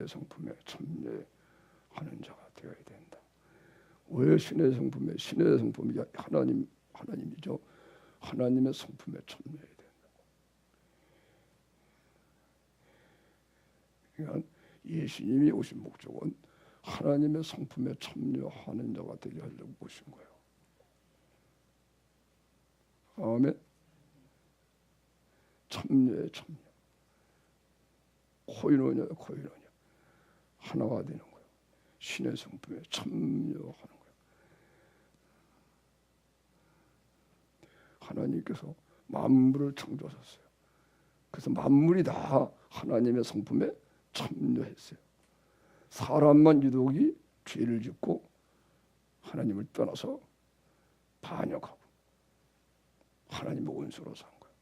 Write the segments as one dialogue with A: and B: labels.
A: 성품에 참여하는 자가 되어야 된다. 왜 신의 성품이 하나님이죠. 하나님의 성품에 참여해야 된다. 그러니까 예수님이 오신 목적은 하나님의 성품에 참여하는 자가 되게 하려고 오신 거예요. 아멘. 참여에 참여. 코이노냐 하나가 되는 거예요. 신의 성품에 참여하는 거예요. 하나님께서 만물을 창조하셨어요. 그래서 만물이 다 하나님의 성품에 참여했어요. 사람만 유독이 죄를 짓고 하나님을 떠나서 반역하고 하나님의 원수로 산 거예요.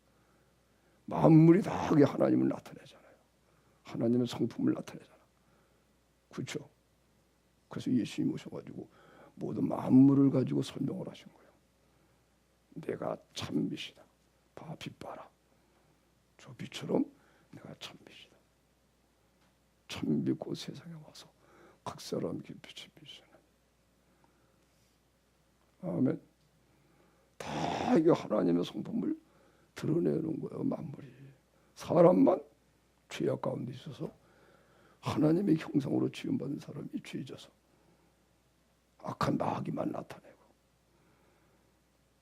A: 만물이 다 그게 하나님을 나타내잖아요. 하나님의 성품을 나타내잖아. 그렇죠? 그래서 예수님이 오셔가지고 모든 만물을 가지고 설명을 하신 거예요. 내가 참빛이다. 빛 봐라. 저 빛처럼 내가 참빛이다. 참빛 곧 세상에 와서 각 사람에게 빛을 비추는. 아멘. 다 이게 하나님의 성품을 드러내는 거예요. 만물이. 사람만 죄악 가운데 있어서 하나님의 형상으로 지음받은 사람이 죄져서 악한 나하기만 나타내고,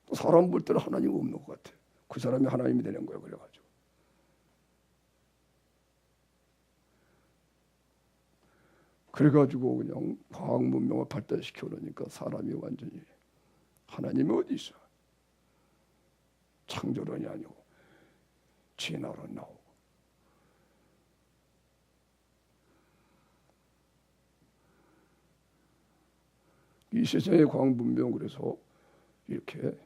A: 또 사람 볼 때는 하나님 없는 것 같아. 그 사람이 하나님이 되는 거예요. 그래가지고 그냥 과학 문명을 발달시켜 놓으니까 사람이 완전히 하나님이 어디 있어? 창조론이 아니고 진화론 나오고. 이 세상의 과학 문명, 그래서 이렇게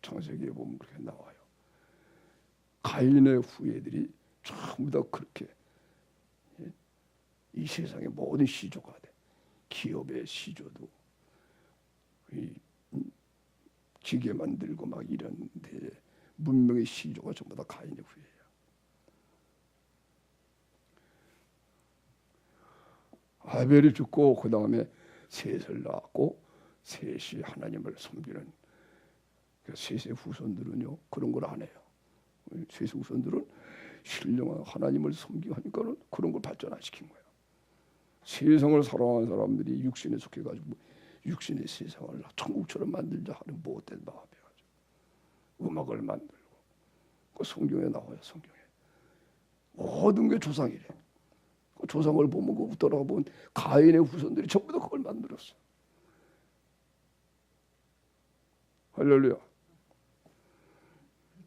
A: 창세기에 보면 그렇게 나와요. 가인의 후예들이 전부 다 그렇게 이 세상의 모든 시조가 돼. 기업의 시조도, 이 기계 만들고 막 이런데 문명의 시조가 전부 다 가인의 후예예요. 아벨이 죽고 그 다음에 셋을 낳았고 셋이 하나님을 섬기는, 셋의 후손들은요 그런 걸 안 해요. 셋의 후손들은 신령한 하나님을 섬기고 하니까는 그런 걸 발전 안 시킨 거예요. 세상을 사랑하는 사람들이 육신에 속해가지고 육신의 세상을 천국처럼 만들자 하는 못된 마음이가지고 음악을 만들고, 그 성경에 나와요. 성경에 모든 게 조상이래. 그 조상을 보면 그 돌아보면 가인의 후손들이 전부 다 그걸 만들었어. 할렐루야.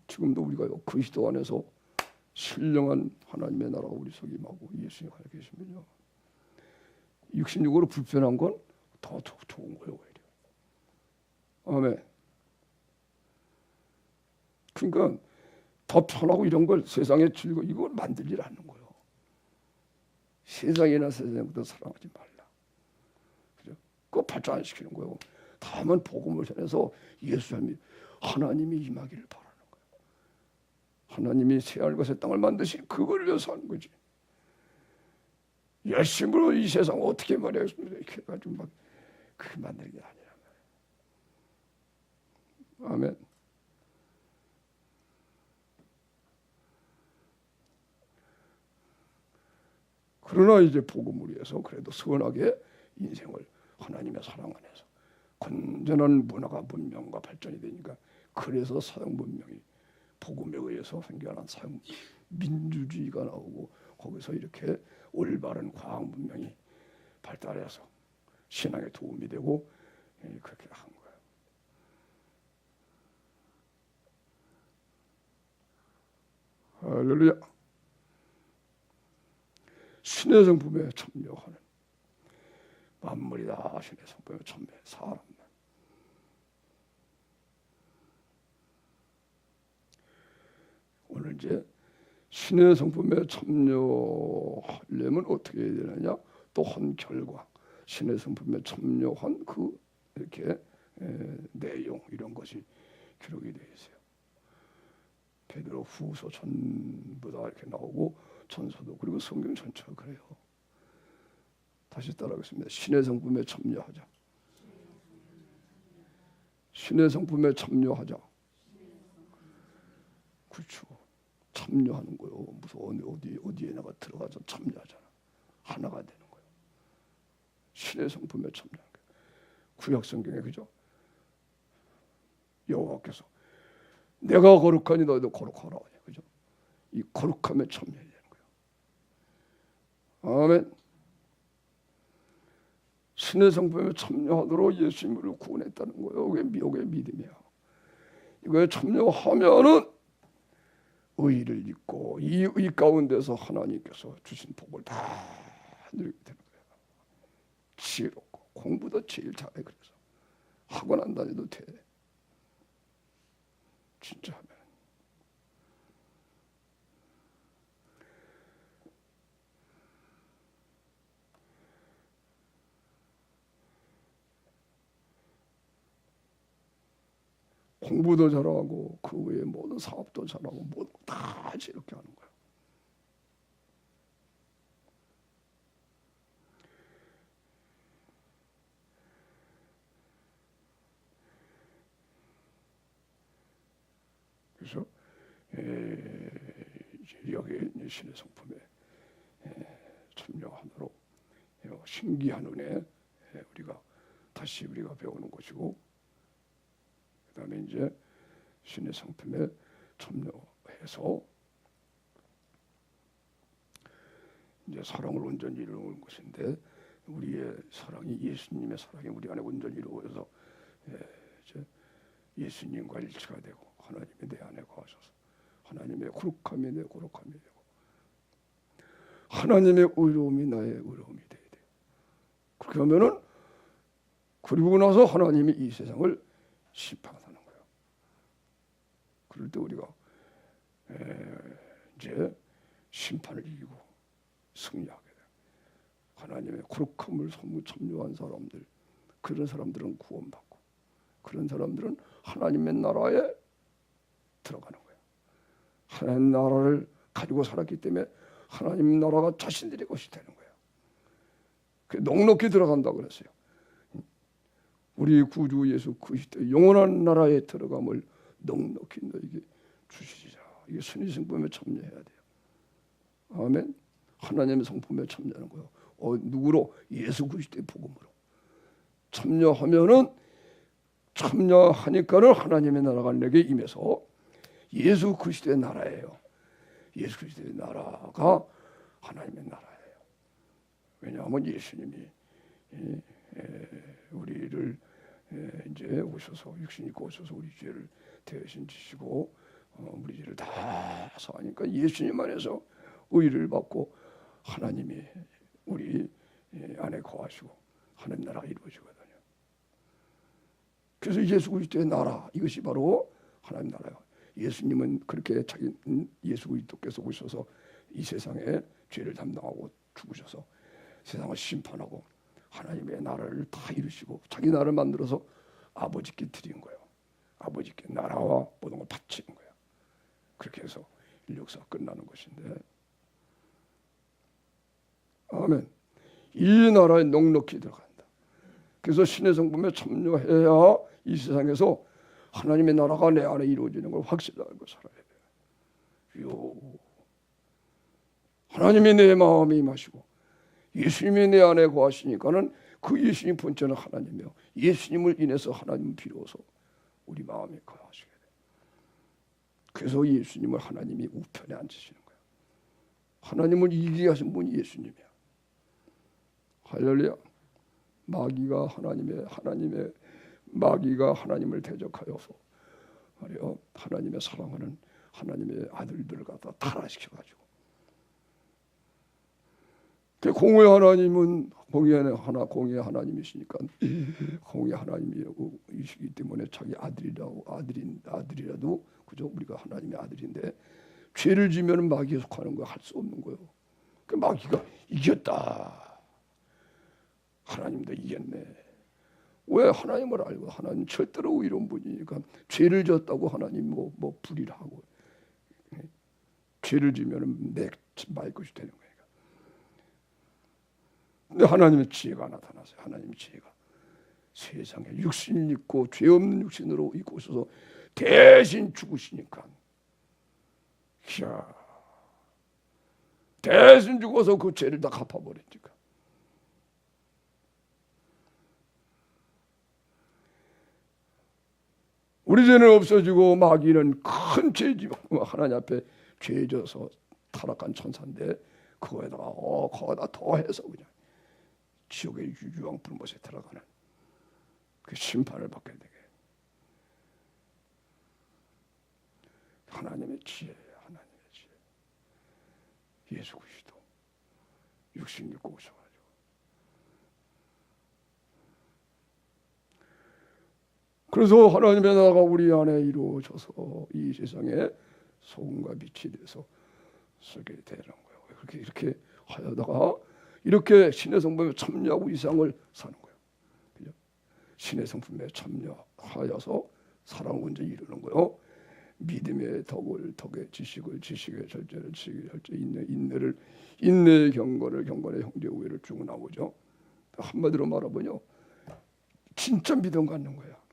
A: 지금도 우리가 그리스도 안에서 신령한 하나님의 나라가 우리 속에 임하고 예수님 안에 계시면요, 육신적으로 불편한 건 더 좋은 거예요. 아멘. 그러니까 더 편하고 이런 걸 세상에 즐거 이걸 만들질 않는 거예요. 세상이나 세상보다 사랑하지 말라. 그죠? 그거 발전 안 시키는 거예요. 다만 복음을 전해서 예수님이 하나님이 임하기를 바라는 거예요. 하나님이 새하늘과 새 땅을 만드신 그걸 위해서 하는 거지. 열심으로 이 세상 어떻게 말해야 이렇게 해가지고 막 그렇게 만드는 게 아니란 말이에요. 아멘. 그러나 이제 복음을 위해서 그래도 선하게 인생을 하나님의 사랑 안에서 건전한 문화가 문명과 발전이 되니까, 그래서 사형 문명이 복음에 의해서 생겨난 사형 민주주의가 나오고, 거기서 이렇게 올바른 과학 문명이 발달해서 신앙에 도움이 되고 그렇게 한 거예요. 할렐루야. 신의 성품에 참여하는, 만물이 다 신의 성품에 참여해. 사람만. 오늘 이제 신의 성품에 참여하려면 어떻게 해야 되느냐? 또 한 결과, 신의 성품에 참여한 그 이렇게 내용, 이런 것이 기록이 되어 있어요. 베드로 후서 전부 다 이렇게 나오고 전서도, 그리고 성경 전체가 그래요. 다시 따라하겠습니다. 신의 성품에 참여하자. 신의 성품에 참여하자. 그렇죠. 참여하는 거요. 무슨 어디에 나가 들어가서 참여하잖아. 하나가 되는 거예요. 신의 성품에 참여하는 거예요. 구약 성경에 그죠? 여호와께서 내가 거룩하니 너희도 거룩하라. 그죠? 이 거룩함에 참여해야 되는 거예요. 아멘. 신의 성품에 참여하도록 예수님을 구원했다는 거예요. 그게 미혹의 믿음이야. 이거에 참여하면은 의를 입고 이 의 가운데서 하나님께서 주신 복을 다 누리게 되는 거예요. 지혜롭고 공부도 제일 잘해. 그래서 학원 안 다녀도 돼. 진짜 하면. 공부도 잘하고 그 외에 모든 사업도 잘하고 모든 다 이렇게 하는 거예요. 그래서 여기 신의 성품에 참여하도록 신기한 은혜 우리가 배우는 것이고, 그다음에 이제 신의 성품에 참여해서 이제 사랑을 온전히 이루는 것인데, 우리의 사랑이 예수님의 사랑이 우리 안에 온전히 이루어져서 이제 예수님과 일치가 되고 하나님이 내 안에 거하셔서 하나님의 거룩함이 내 거룩함이 되고 하나님의 의로움이 나의 의로움이 돼야 돼요. 그렇게 하면은 그리고 나서 하나님이 이 세상을 심판하는 거예요. 그럴 때 우리가 이제 심판을 이기고 승리하게 돼요. 하나님의 거룩함을 참여한 사람들, 그런 사람들은 구원받고 그런 사람들은 하나님의 나라에 들어가는 거예요. 하나님 나라를 가지고 살았기 때문에 하나님 나라가 자신들의 것이 되는 거예요. 넉넉히 들어간다고 그랬어요. 우리 구주 예수 그리스도의 영원한 나라에 들어감을 넉넉히 너에게 주시리라. 이게 신의 성품에 참여해야 돼요. 아멘. 하나님의 성품에 참여하는 거예요. 누구로? 예수 그리스도의 복음으로 참여하면은, 참여하니까는 하나님의 나라가 내게 임해서 예수 그리스도의 나라예요. 예수 그리스도의 나라가 하나님의 나라예요. 왜냐하면 예수님이 우리를 이제 오셔서 육신 입고 오셔서 우리 죄를 대신 지시고 우리 죄를 다 사하니까 예수님 안에서 의를 받고 하나님이 우리 안에 거하시고 하나님 나라가 이루어지거든요. 그래서 예수 그리스도의 나라, 이것이 바로 하나님 나라예요. 예수님은 그렇게 예수 그리스도께서 오셔서 이 세상에 죄를 담당하고 죽으셔서 세상을 심판하고 하나님의 나라를 다 이루시고 자기 나라를 만들어서 아버지께 드린 거예요. 아버지께 나라와 모든 걸 바치는 거예요. 그렇게 해서 인류 역사가 끝나는 것인데, 아멘. 이 나라에 넉넉히 들어간다. 그래서 신의 성품에 참여해야 이 세상에서 하나님의 나라가 내 안에 이루어지는 걸 확실하고 살아야 돼요. 하나님이 내 마음에 임하시고 예수님이 내 안에 거하시니까는 그 예수님 본체는 하나님이요. 예수님을 인해서 하나님 비로소 우리 마음에 거하시게 돼요. 그래서 예수님을 하나님이 우편에 앉으시는 거예요. 하나님을 이기게 하신 분이 예수님이야. 할렐루야. 마귀가 하나님을 대적하여서 말이요, 하나님의 사랑하는 하나님의 아들들을 갖다 타락시켜가지고, 공의 하나님은 공의 하나님이시니까 공의 하나님이시기 때문에 자기 아들이라도 그죠? 우리가 하나님의 아들인데 죄를 지면 마귀에 속하는 거 할 수 없는 거예요. 그 마귀가 이겼다. 하나님도 이겼네. 왜? 하나님을 알고, 하나님 절대로 의로운 분이니까 죄를 졌다고 하나님 뭐 불의를 하고, 죄를 지면은 내 말 것이 되는 거예요. 근데 하나님의 지혜가 나타났어요. 하나님 지혜가 세상에 육신을 입고 죄 없는 육신으로 입고 있어서 대신 죽으시니까, 이야, 대신 죽어서 그 죄를 다 갚아버리니까. 우리 죄는 없어지고 마귀는 큰 죄지만 하나님 앞에 죄져서 타락한 천사인데 거기다 더해서 그냥 지옥의 유황 불못에 들어가는 그 심판을 받게 되게. 하나님의 지혜예요. 하나님의 지혜. 예수 그리스도 육신 입고 오셔가지고. 그래서 하나님의 나라가 우리 안에 이루어져서 이 세상에 소금과 빛이 돼서 쓰게 되는 거예요. 이렇게 하다가 이렇게 신의 성품에 참여하고 이 세상을 사는 거예요. 그죠? 신의 성품에 참여하여서 사랑을 먼저 이루는 거예요. 믿음의 덕의 지식의 절제를 지식의 절제, 인내의 경건의 형제 우애를 쭉 나오죠. 한마디로 말하면요, 진짜 믿음 갖는 거야.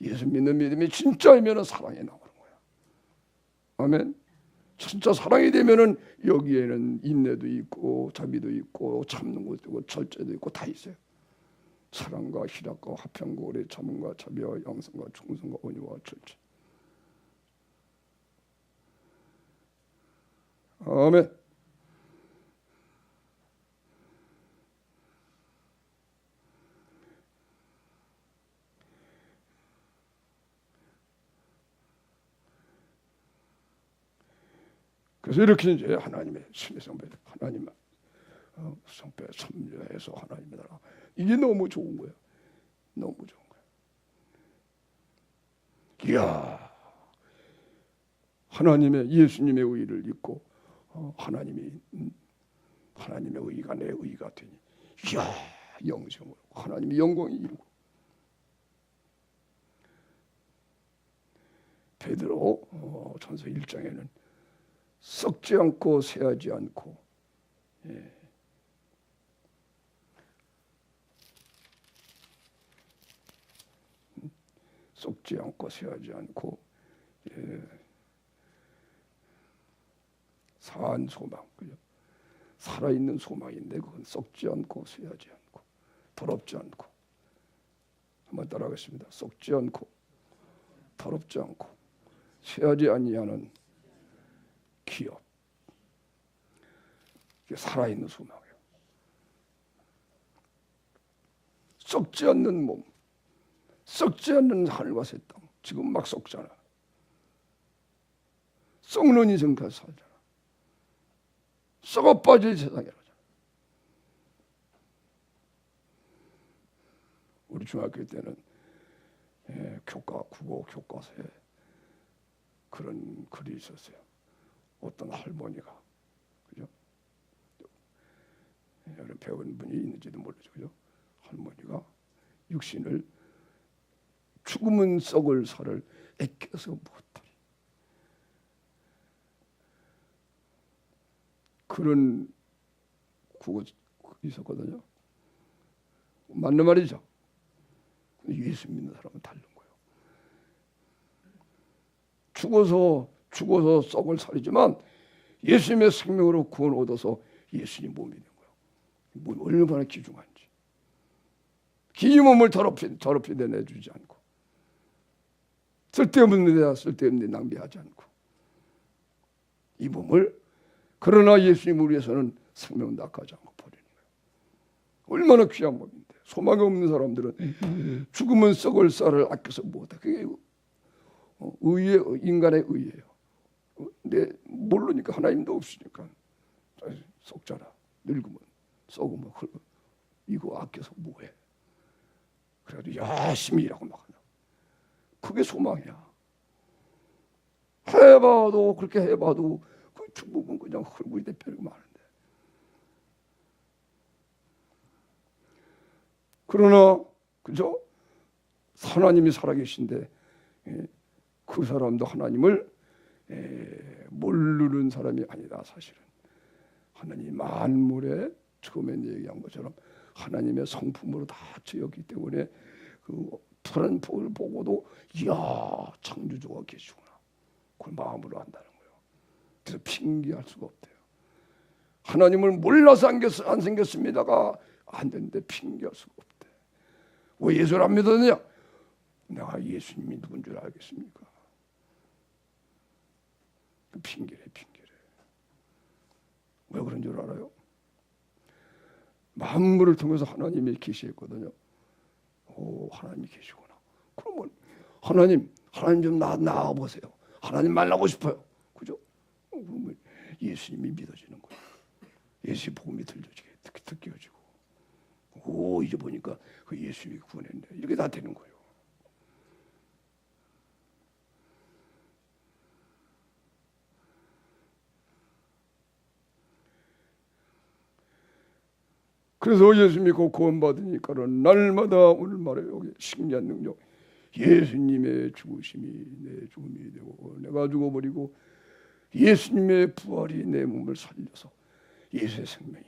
A: 예수 믿는 믿음이 진짜이면 사랑이 나오는 거야. 아멘. 진짜 사랑이 되면은 여기에는 인내도 있고 자비도 있고 참는 것도 있고 절제도 있고 다 있어요. 사랑과 희락과 화평과 오래 참음과 자비와 양성과 충성과 온유와 절제. 아멘. 그래서 이렇게 이제 하나님의 신의 성배, 하나님 성배 참여해서 하나님의 나라, 이게 너무 좋은 거예요. 너무 좋은 거예요. 이야, 하나님의 예수님의 의를 입고 하나님의 의가 내 의가 되니, 이야, 영생으로 하나님의 영광이 이루고. 베드로 전서 1장에는 썩지 않고 쇠하지 않고, 썩지 않고 쇠하지 않고, 사한 소망, 그죠? 살아있는 소망인데 그건 썩지 않고 쇠하지 않고 더럽지 않고. 한번 따라하겠습니다. 썩지 않고 더럽지 않고 쇠하지 아니하는 기업. 이게 살아있는 소망이에요. 썩지 않는 몸, 썩지 않는 하늘과 새 땅. 지금 막 썩잖아. 썩는 인생까지 살잖아. 썩어 빠질 세상이라잖아. 우리 중학교 때는 국어 교과서에 그런 글이 있었어요. 어떤 할머니가, 그죠? 여러분 배운 분이 있는지도 모르죠, 그죠? 할머니가 육신을 죽으면 썩을 살을 애껴서 먹었더니, 그런 국어 있었거든요. 맞는 말이죠. 예수 믿는 사람은 다른 거예요. 죽어서 썩을 살이지만 예수님의 생명으로 구원 얻어서 예수님 몸이 된 거예요. 몸이 얼마나 귀중한지. 이 몸을 더럽히 내주지 않고, 쓸데없는 낭비하지 않고, 이 몸을, 그러나 예수님을 위해서는 생명을 낙하지 않고 버리는 거예요. 얼마나 귀한 몸인데. 소망이 없는 사람들은 죽으면 썩을 쌀을 아껴서 못해. 그게 인간의 의예요. 근데 모르니까, 하나님도 없으니까 썩잖아. 늙으면 썩으면 이거 아껴서 뭐해. 그래도 열심히 일하고 막 하냐. 그게 소망이야. 그렇게 해봐도 그 죽으면 그냥 흙이 돼버리고 마는데. 그러나 그죠? 하나님이 살아계신데 그 사람도 하나님을 모르는 사람이 아니다. 사실은 하나님 만물의 처음에 얘기한 것처럼 하나님의 성품으로 다 지었기 때문에 그 푸른 복을 보고도 이야 창조주가 계시구나 그걸 마음으로 한다는 거예요. 그래서 핑계할 수가 없대요. 하나님을 몰라서 안 생겼습니다가 안 되는데 핑계할 수가 없대. 왜 예수를 안 믿었느냐? 내가 예수님이 누군 줄 알겠습니까? 핑계래. 왜 그런 줄 알아요? 만물을 통해서 하나님이 계시했거든요. 오, 하나님이 계시구나. 그러면 하나님 좀 나와보세요. 하나님 만나고 싶어요. 그죠? 그러면 예수님이 믿어지는 거예요. 예수의 복음이 느껴지고 오 이제 보니까 그 예수님이 구원했네. 이렇게 다 되는 거예요. 그래서 예수 믿고 구원받으니까는 날마다 오늘 말해요. 여기 신기한 능력. 예수님의 죽으심이 내 죽음이 되고 내가 죽어버리고 예수님의 부활이 내 몸을 살려서 예수의 생명이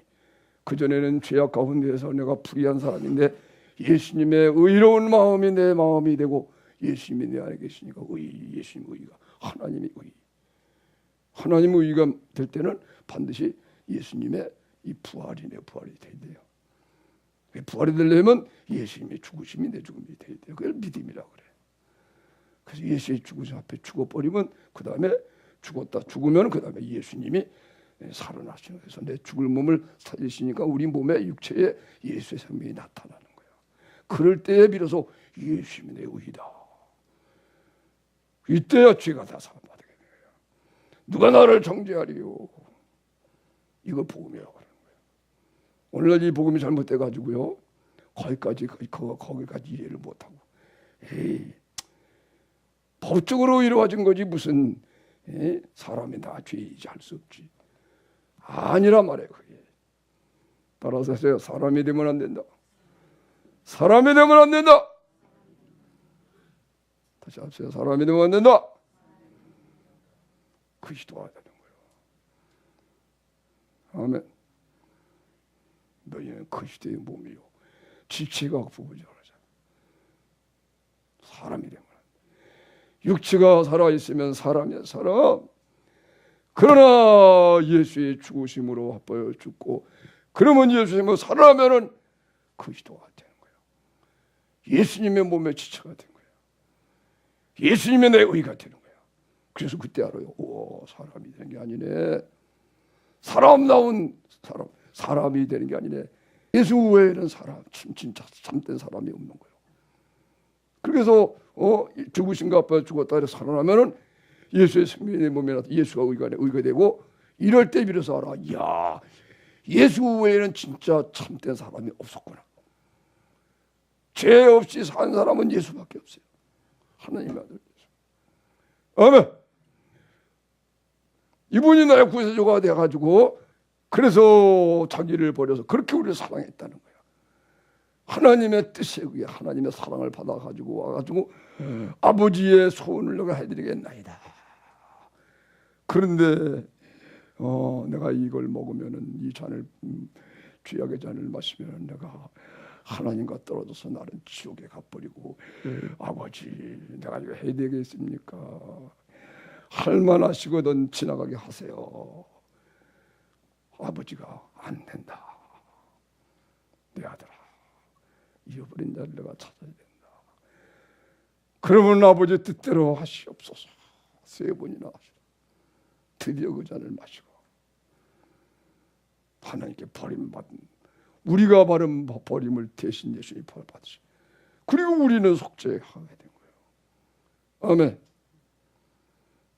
A: 그전에는 죄악 가운데에서 내가 불의한 사람인데 예수님의 의로운 마음이 내 마음이 되고 예수님이 내 안에 계시니까 예수님 의가 하나님의 의. 하나님의 의가 될 때는 반드시 예수님의 이 부활이 내 부활이 돼야 돼요. 부활이 되려면 예수님의 죽으심이 내 죽음이 돼야 돼요. 그걸 믿음이라고 그래. 그래서 예수의 죽으심 앞에 죽어버리면 그 다음에 죽으면 그 다음에 예수님이 살아나시는 거예요. 내 죽을 몸을 살리시니까 우리 몸의 육체에 예수의 생명이 나타나는 거예요. 그럴 때에 비로소 예수님이 내 의이다. 이때야 죄가 다 사함받게 되는 거예요. 누가 나를 정죄하리요? 이걸 복음이라고 하는 거예요. 오늘날 이 복음이 잘못돼가지고요. 거기까지 이해를 못하고 법적으로 이루어진 거지 무슨 사람이 다 죄이지 할 수 없지. 아니란 말이에요. 그게. 따라서 하세요. 사람이 되면 안 된다. 사람이 되면 안 된다. 다시 하세요. 사람이 되면 안 된다. 그리스도가 되는 거예요. 아멘. 너희는 그리스도의 몸이요 지체가 부부죠. 사람이 되면 육체가 살아있으면 사람이야 사람. 그러나 예수의 죽으심으로 합하여 죽고 그러면 예수님은 살아나면은 그리스도가 되는 거예요. 예수님의 몸의 지체가 된 거예요. 예수님의 내 의가 되는 거예요. 그래서 그때 알아요. 오, 사람이 되는 게 아니네. 사람이 되는 게 아니네. 예수 외에는 진짜 참된 사람이 없는 거예요. 그래서 죽으신가 앞에 죽었다 해서 살아나면은 예수의 생명의 몸에 나타 예수가 의가 되고 이럴 때 비로소 알아. 이야, 예수 외에는 진짜 참된 사람이 없었구나. 죄 없이 산 사람은 예수밖에 없어요. 하나님의 아들 예수. 아멘. 이분이 나의 구세주가 돼가지고 그래서 자기를 버려서 그렇게 우리를 사랑했다는 거야. 하나님의 뜻에 의해 하나님의 사랑을 받아가지고 와가지고 아버지의 소원을 내가 해드리겠나이다. 그런데 내가 이걸 먹으면은 이 잔을 죄악의 잔을 마시면은 내가 하나님과 떨어져서 나는 지옥에 가버리고 아버지 내가 이거 해야 되겠습니까? 할만하시거든 지나가게 하세요. 아버지가 안 된다. 내 아들아 잃어버린 자를 내가 찾아야 된다. 그러면 아버지 뜻대로 하시옵소서. 3번이나 하시라. 드디어 그 잔을 마시고 하나님께 버림받은 우리가 받은 버림을 대신 예수님이 벌받으시. 그리고 우리는 속죄하게 된 거예요. 아멘.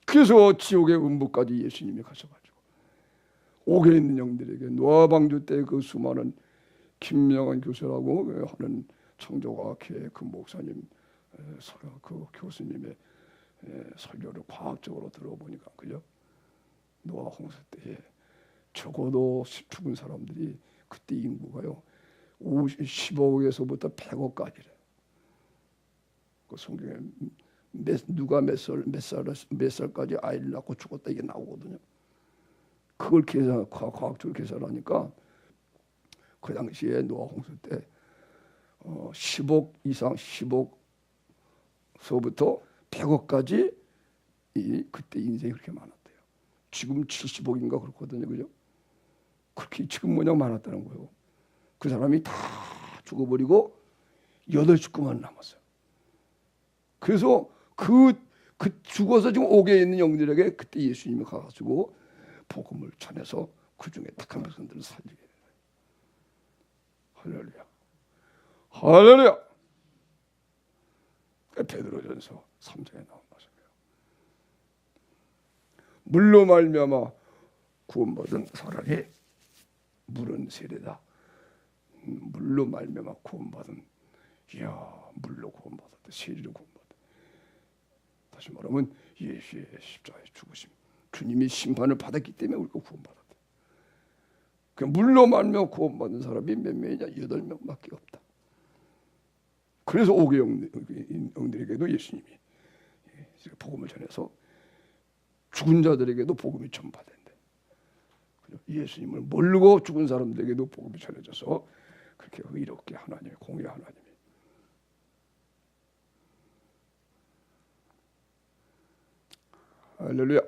A: 그래서 지옥의 음부까지 예수님이 가셔가지고 옥에 있는 영들에게 노아 방주 때 그 수많은 김명환 교수라고 하는 창조과학회 그 목사님 그 교수님의 설교를 과학적으로 들어보니까 그죠? 노아 홍수 때에 적어도 죽은 사람들이 그때 인구가요 10억에서부터 100억까지래. 그 성경에 누가 몇 살까지 아이를 낳고 죽었다 이게 나오거든요. 그걸 과학적으로 계산하니까 그 당시에 노아 홍수 때 10억 이상 10억서부터 100억까지 그때 인생이 그렇게 많았대요. 지금 70억인가 그렇거든요, 그죠? 그렇게 지금 모양 많았다는 거예요. 그 사람이 다 죽어버리고 8식구만 남았어요. 그래서 그 죽어서 지금 옥에 있는 영들에게 그때 예수님이 가가지고 복음을 전해서 그 중에 택한 백성들을 살리게 돼요. 할렐루야. 할렐루야. 베드로전서 3장에 나온 말씀이에요. 물로 말미암아 구원받은 사람이 물은 세례다. 물로 말미암아 구원받은, 이야, 물로 구원받았다. 세례로 구원받았다. 다시 말하면 예수의 십자가의 죽으심, 주님이 심판을 받았기 때문에 우리가 구원받았다. 그 물로 말미암아 구원받은 사람이 몇 명이냐? 8명밖에 없다. 그래서 옥의 영들에게도 예수님이 복음을 전해서 죽은 자들에게도 복음이 전파된대. 예수님을 모르고 죽은 사람들에게도 복음이 전해져서 그렇게 의롭게 하나님의 공의 하나님이. 할렐루야.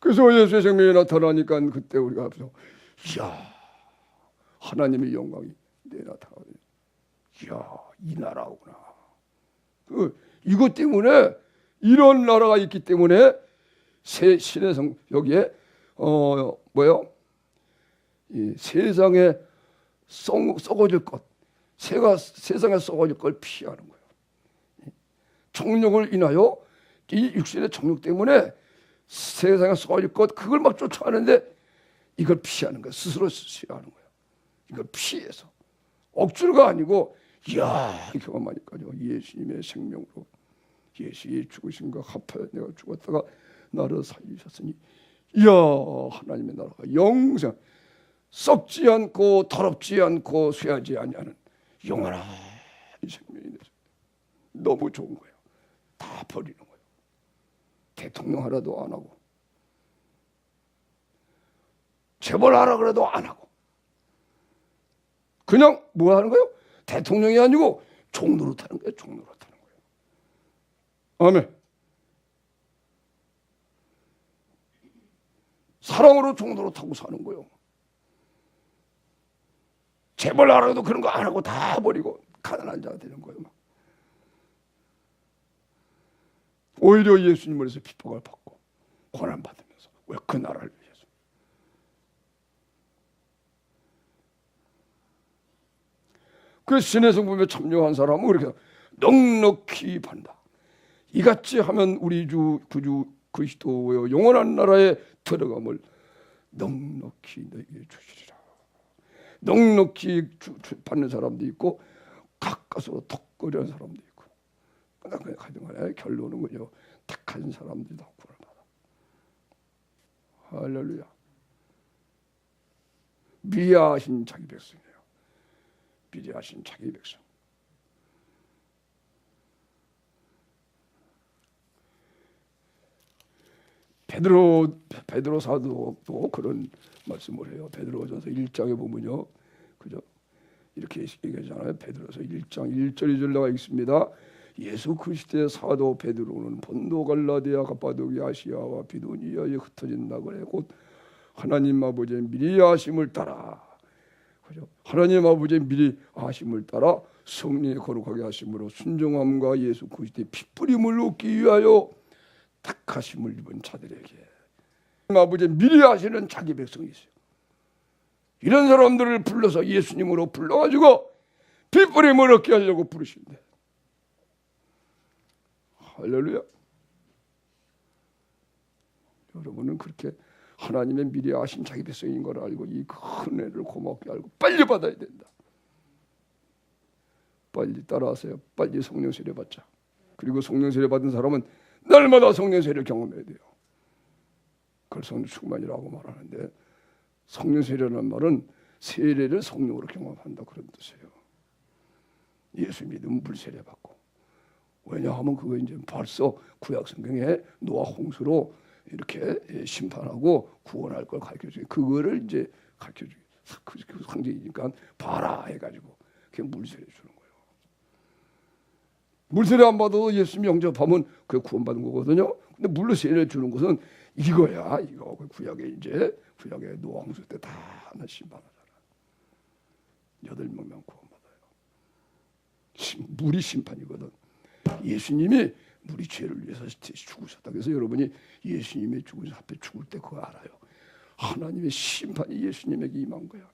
A: 그래서 예수의 생명이 나타나니까 그때 우리가 앞에서 이야, 하나님의 영광이 내 나타나거든요. 이야, 이 나라구나. 이것 때문에, 이런 나라가 있기 때문에 새 신의 성 여기에 이 세상에 썩어질 것, 세상에 썩어질 걸 피하는 거예요. 정욕을 인하여, 이 육신의 정욕 때문에 세상에 썩어질 것, 그걸 막 쫓아가는데 이걸 피하는 거예요. 스스로 싫어하는 거예요. 이걸 피해서 억지로가 아니고, 이야, 경험하니까요. 예수님의 생명으로, 예수의 죽으심과 합하여 내가 죽었다가 나를 살리셨으니, 이야, 하나님의 나라가 영생, 썩지 않고 더럽지 않고 쇠하지 아니하는 영원한 생명이 되죠. 너무 좋은 거예요. 다 버리는 거예요. 대통령 하라도 안 하고, 재벌 하라 그래도 안 하고, 그냥 뭐 하는 거예요? 대통령이 아니고 종노릇하는 거예요. 종노릇하는 거예요. 아멘. 사랑으로 종노릇하고 사는 거예요. 재벌 하라도 그런 거 안 하고 다 버리고 가난한 자가 되는 거예요. 막. 오히려 예수님을 위해서 핍박을 받고 고난 받으면서, 왜? 그 나라를 위해서. 그 신의 성품에 참여한 사람은 그렇게 넉넉히 받는다. 이같이 하면 우리 주 구주 그리스도의 영원한 나라에 들어감을 넉넉히 너에게 주시리라. 넉넉히 받는 사람도 있고 가까스로 덕거리는 사람도 있고. 가정하에 결론은 그죠. 택한 사람들이 다 구원을 받아. 할렐루야. 미아하신 자기 백성이에요. 미리하신 자기 백성. 베드로 사도도 그런 말씀을 해요. 베드로전서 1장에 보면요, 그죠? 이렇게 얘기하잖아요. 베드로서 1장 1절 2절 나와 있습니다. 예수 그리스도의 사도 베드로는 본도 갈라디아 갑바도기아 아시아와 비두니아에 흩어진 나그네 곧 하나님 아버지의 미리 아심을 따라, 그죠? 하나님 아버지의 미리 아심을 따라 성령의 거룩하게 하심으로 순종함과 예수 그리스도의 핏뿌림을 얻기 위하여 택하심을 입은 자들에게, 아버지 미리 아시는 자기 백성이 있어요. 이런 사람들을 불러서 예수님으로 불러가지고 핏뿌림을 얻게 하려고 부르신대. 할렐루야. 여러분은 그렇게 하나님의 미리 아신 자기 백성인 걸 알고 이 큰 은혜를 고맙게 알고 빨리 받아야 된다. 빨리 따라하세요. 빨리 성령 세례 받자. 그리고 성령 세례 받은 사람은 날마다 성령 세례를 경험해야 돼요. 그걸 성령 충만이라고 말하는데, 성령 세례라는 말은 세례를 성령으로 경험한다 그런 뜻이에요. 예수 믿으면 물 세례 받고. 왜냐하면 그거 이제 벌써 구약 성경에 노아 홍수로 이렇게 심판하고 구원할 걸 가르쳐 주니 그거를 이제 가르쳐주기 그 상징이니까 봐라 해가지고 그게 물세례 주는 거예요. 물세례 안 받아도 예수님 영접하면 그게 구원받은 거거든요. 근데 물세례 주는 것은 이거야. 이거 구약의 이제 구약의 노아 홍수 때 다 하나 심판하잖아. 8명만 구원받아요. 물이 심판이거든. 예수님이 우리 죄를 위해서 죽으셨다. 그래서 여러분이 예수님의 죽으신 앞에 죽을 때 그거 알아요. 하나님의 심판이 예수님에게 임한 거야.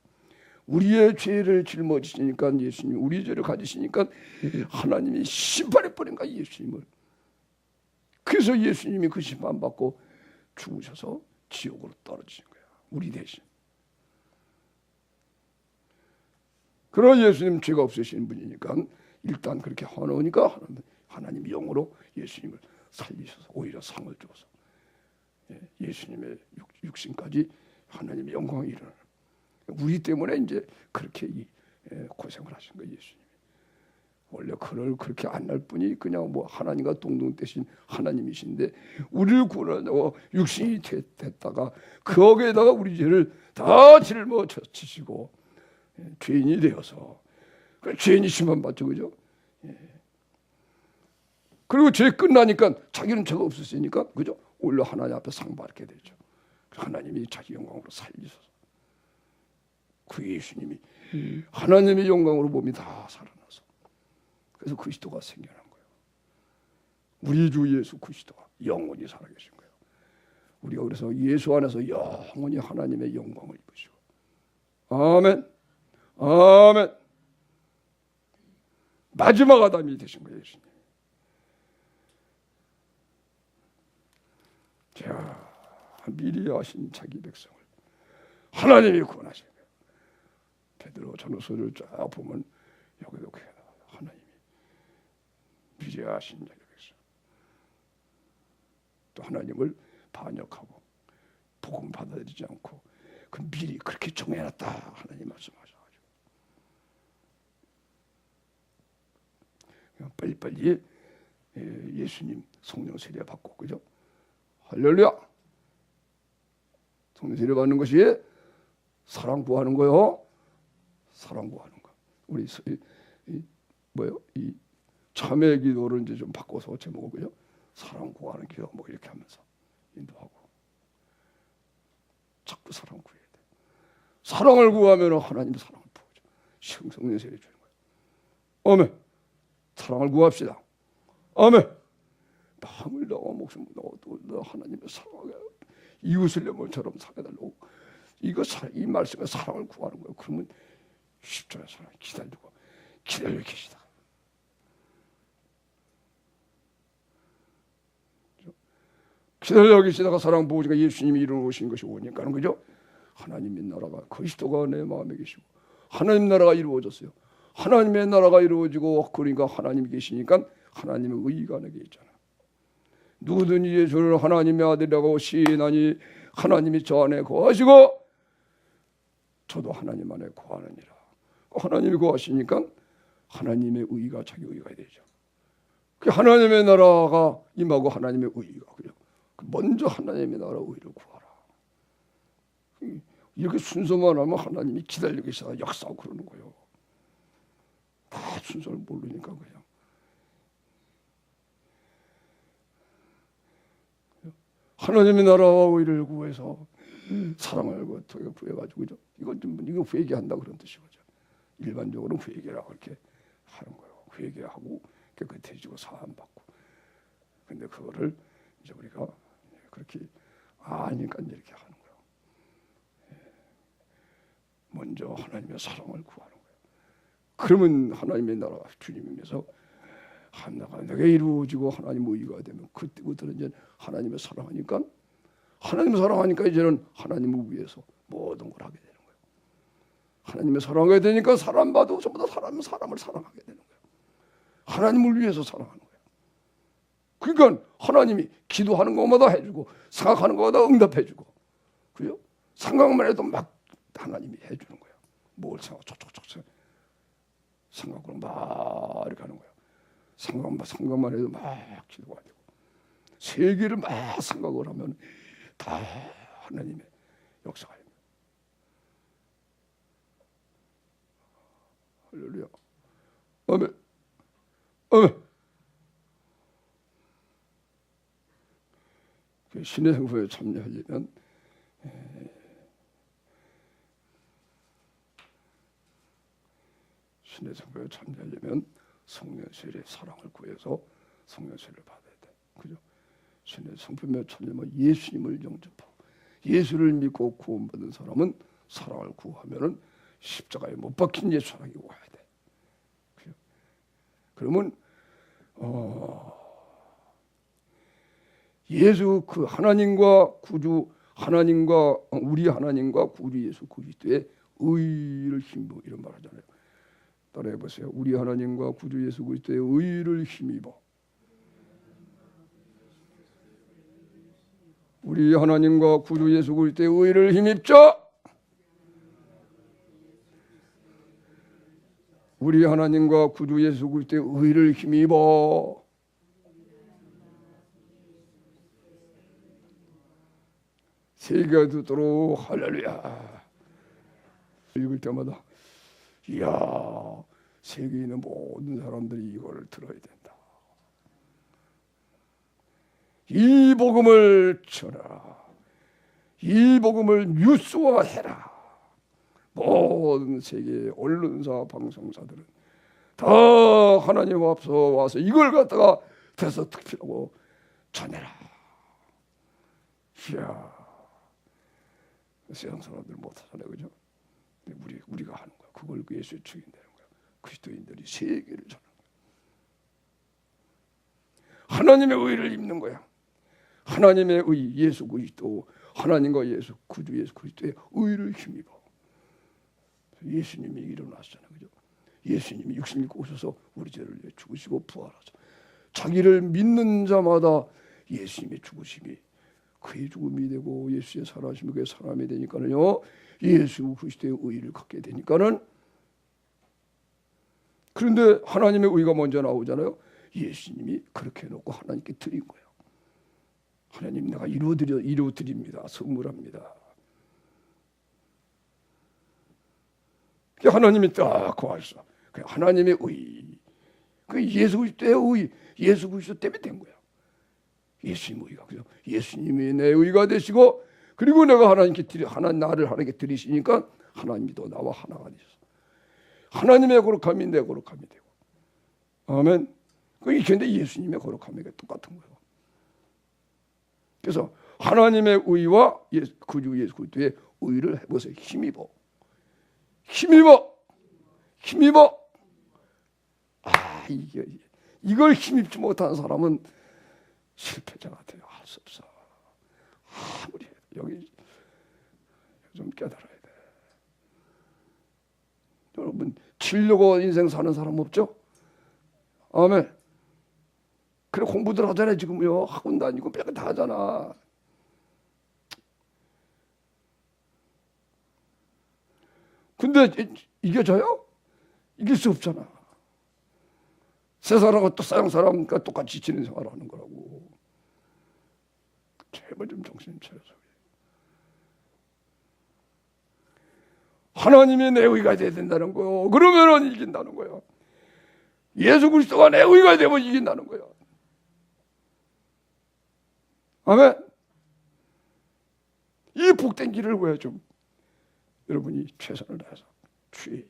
A: 우리의 죄를 짊어지시니까 예수님, 우리 죄를 가지시니까 하나님이 심판해 버린 거야, 예수님을. 그래서 예수님이 그 심판 받고 죽으셔서 지옥으로 떨어지신 거야, 우리 대신. 그러나 예수님 죄가 없으신 분이니까 일단 그렇게 하나니까 하나님이 영으로 예수님을 살리셔서 오히려 상을 줘서 예수님의 육신까지 하나님의 영광이 일어나는, 우리 때문에 이제 그렇게 고생을 하신 거예요. 예수님이 원래 그를 그렇게 안 날 뿐이 그냥 뭐 하나님과 동등 되신 하나님이신데 우리를 구원하려고 육신이 됐다가 거기에다가 우리 죄를 다 짊어지시고 죄인이 되어서 죄인이 심판받죠, 그죠? 그리고 죄 끝나니까 자기는 죄가 없으시니까 그죠? 오히려 하나님 앞에 상 받게 되죠. 하나님이 자기 영광으로 살리셔서 그 예수님이 하나님의 영광으로 몸이 다 살아나서 그래서 그리스도가 생겨난 거예요. 우리 주 예수 그리스도가 영원히 살아계신 거예요. 우리가 그래서 예수 안에서 영원히 하나님의 영광을 입으시고, 아멘, 아멘. 마지막 아담이 되신 거예요, 예수님. 자, 미리 아신 자기 백성을 하나님이 구원하신 거예요. 베드로 전후서를 쫙 보면 여기도 하나님이 미리 아신 자기 백성, 또 하나님을 반역하고 복음 받아들이지 않고 그 미리 그렇게 정해놨다 하나님 말씀하셔가지고 빨리빨리 예수님 성령 세례 받고, 그죠? 할렐루야. 성령 세례 받는 것이 사랑 구하는 거요. 사랑 구하는 거. 우리 뭐요? 이 참회 기도를 이제 좀 바꿔서 제목을, 그죠? 사랑 구하는 기도 뭐 이렇게 하면서 인도하고 자꾸 사랑 구해야 돼. 사랑을 구하면 하나님 사랑을 부어줘. 성령 세례 주는 거예요. 아멘. 사랑을 구합시다. 아멘. 마음을 나와 목숨을 나와 하나님의 사랑하게 이웃을 내 몸처럼 사랑해달라고 이 말씀에 사랑을 구하는 거예요. 그러면 십자가의 사랑 기다려 계시다. 기다려 계시다가 사랑 보호자가 예수님이 이루어오신 것이 오니까는, 그죠? 하나님의 나라가 그리스도가 내 마음에 계시고 하나님 나라가 이루어졌어요. 하나님의 나라가 이루어지고 그러니까 하나님이 계시니까 하나님의 의가 내게 있잖아. 누구든지 예수를 하나님의 아들이라고 시인하니 하나님이 저 안에 거하시고 저도 하나님 안에 거하느니라. 하나님이 거하시니까 하나님의 의가 자기 의가 되죠. 그 하나님의 나라가 임하고 하나님의 의가, 그죠? 먼저 하나님의 나라 의를 구하라. 이렇게 순서만 하면 하나님이 기다리고 계시다가 역사하고 그러는 거예요. 다 순서를 모르니까 그냥. 하나님의 나라와 의를 구해서 사랑을 구해가지고, 그죠? 이거 회개한다 그런 뜻이거죠. 일반적으로 회개라고 이렇게 하는 거예요. 회개하고 깨끗해지고 사함 받고. 근데 그거를 이제 우리가 그렇게 아니까 이렇게 하는 거예요. 먼저 하나님의 사랑을 구하는 거예요. 그러면 하나님의 나라 주님이면서 하나가 내게 이루어지고 하나님 의가 되면 그때부터는 이제 하나님의 사랑하니까 이제는 하나님을 위해서 모든 걸 하게 되는 거예요. 하나님의 사랑하게 되니까 사람봐도 전부 다 사람을 사랑하게 되는 거예요. 하나님을 위해서 사랑하는 거예요. 그러니까 하나님이 기도하는 것마다 해주고 생각하는 것마다 응답해주고, 그죠? 생각만 해도 막 하나님이 해주는 거예요. 뭘 촉촉촉 생각으로 막 이렇게 하는 거예요. 생각만 해도 막 기도가 되고, 세계를 막 생각을 하면 다 하나님의 역사가 됩니다. 할렐루야. 아멘. 아멘. 신의 성부에 참여하려면 신의 성부에 참여하려면 성령의 사랑을 구해서 성령의 받아야 돼. 그죠? 신의 성품에 참여하면 예수님을 영접하고 예수를 믿고 구원받은 사람은 사랑을 구하면은 십자가에 못 박힌 예수 사랑이 와야 돼. 그죠? 그러면 예수 그 하나님과 구주 하나님과 우리 하나님과 구주 예수 그리스도의 의를 힘입어 이런 말 하잖아요. 따라해 보세요. 우리 하나님과 구주 예수 그리스도의 의를 힘입어. 우리 하나님과 구주 예수 그리스도의 의를 힘입자. 우리 하나님과 구주 예수 그리스도의 의를 힘입어. 세계가 듣도록 할렐루야. 읽을 때마다 이야, 세계에 있는 모든 사람들이 이걸 들어야 된다. 이 복음을 전하라. 이 복음을 뉴스화해라. 모든 세계 언론사 방송사들은 다 하나님 앞서 와서 이걸 갖다가 대서특필하고 전해라. 이야, 세상 사람들 못하잖아요, 그죠? 우리가 하는 거야. 그걸 예수의 증인되는 거야. 그리스도인들이 세계를 전하는 거야. 하나님의 의를 입는 거야. 하나님의 의, 예수 그리스도, 하나님과 예수, 구주 예수 그리스도의 의를 힘입어. 예수님이 일어나셨잖아요, 그죠? 예수님이 육신 입고 오셔서 우리 죄를 위해 죽으시고 부활하셔. 자기를 믿는 자마다 예수님의 죽으심이 그의 죽음이 되고 예수의 살아심이 그의 사람이 되니까는요, 예수 그리스도의 의를 갖게 되니까는. 그런데 하나님의 의가 먼저 나오잖아요. 예수님이 그렇게 해놓고 하나님께 드린 거예요. 하나님, 내가 이루어드립니다. 선물합니다. 하나님이 딱 구하셨어. 하나님의 의, 그 예수 그리스도의 의, 예수 그리스도 때문에 된 거야. 예수님의 의가. 그래서 예수님이 내 의가 되시고, 그리고 내가 하나님께 나를 하나님께 드리시니까 하나님이 또 나와 하나가 되셨어. 하나님의 거룩함이 내 거룩함이 되고. 아멘. 그런데 예수님의 거룩함이 똑같은 거예요. 그래서 하나님의 의와 구주 예수 그리스도의 의를 해보세요. 힘입어. 이걸 힘입지 못한 사람은 실패자 같아요. 할 수 없어. 아무리 여기 좀 깨달아야 돼. 여러분, 치려고 인생 사는 사람 없죠? 아멘. 그래, 공부들 하잖아요. 지금요. 학원 다니고 별거 다 하잖아. 근데 이겨져요? 이길 수 없잖아. 새 사람과 또 서양 사람과 똑같이 지내는 생활을 하는 거라고. 제발 좀 정신 차려서. 하나님이 내 의가 돼야 된다는 거요. 그러면은 이긴다는 거예요. 예수 그리스도가 내 의가 되면 이긴다는 거예요. 아멘. 이 복된 길을 왜 좀 여러분이 최선을 다해서 취해야지.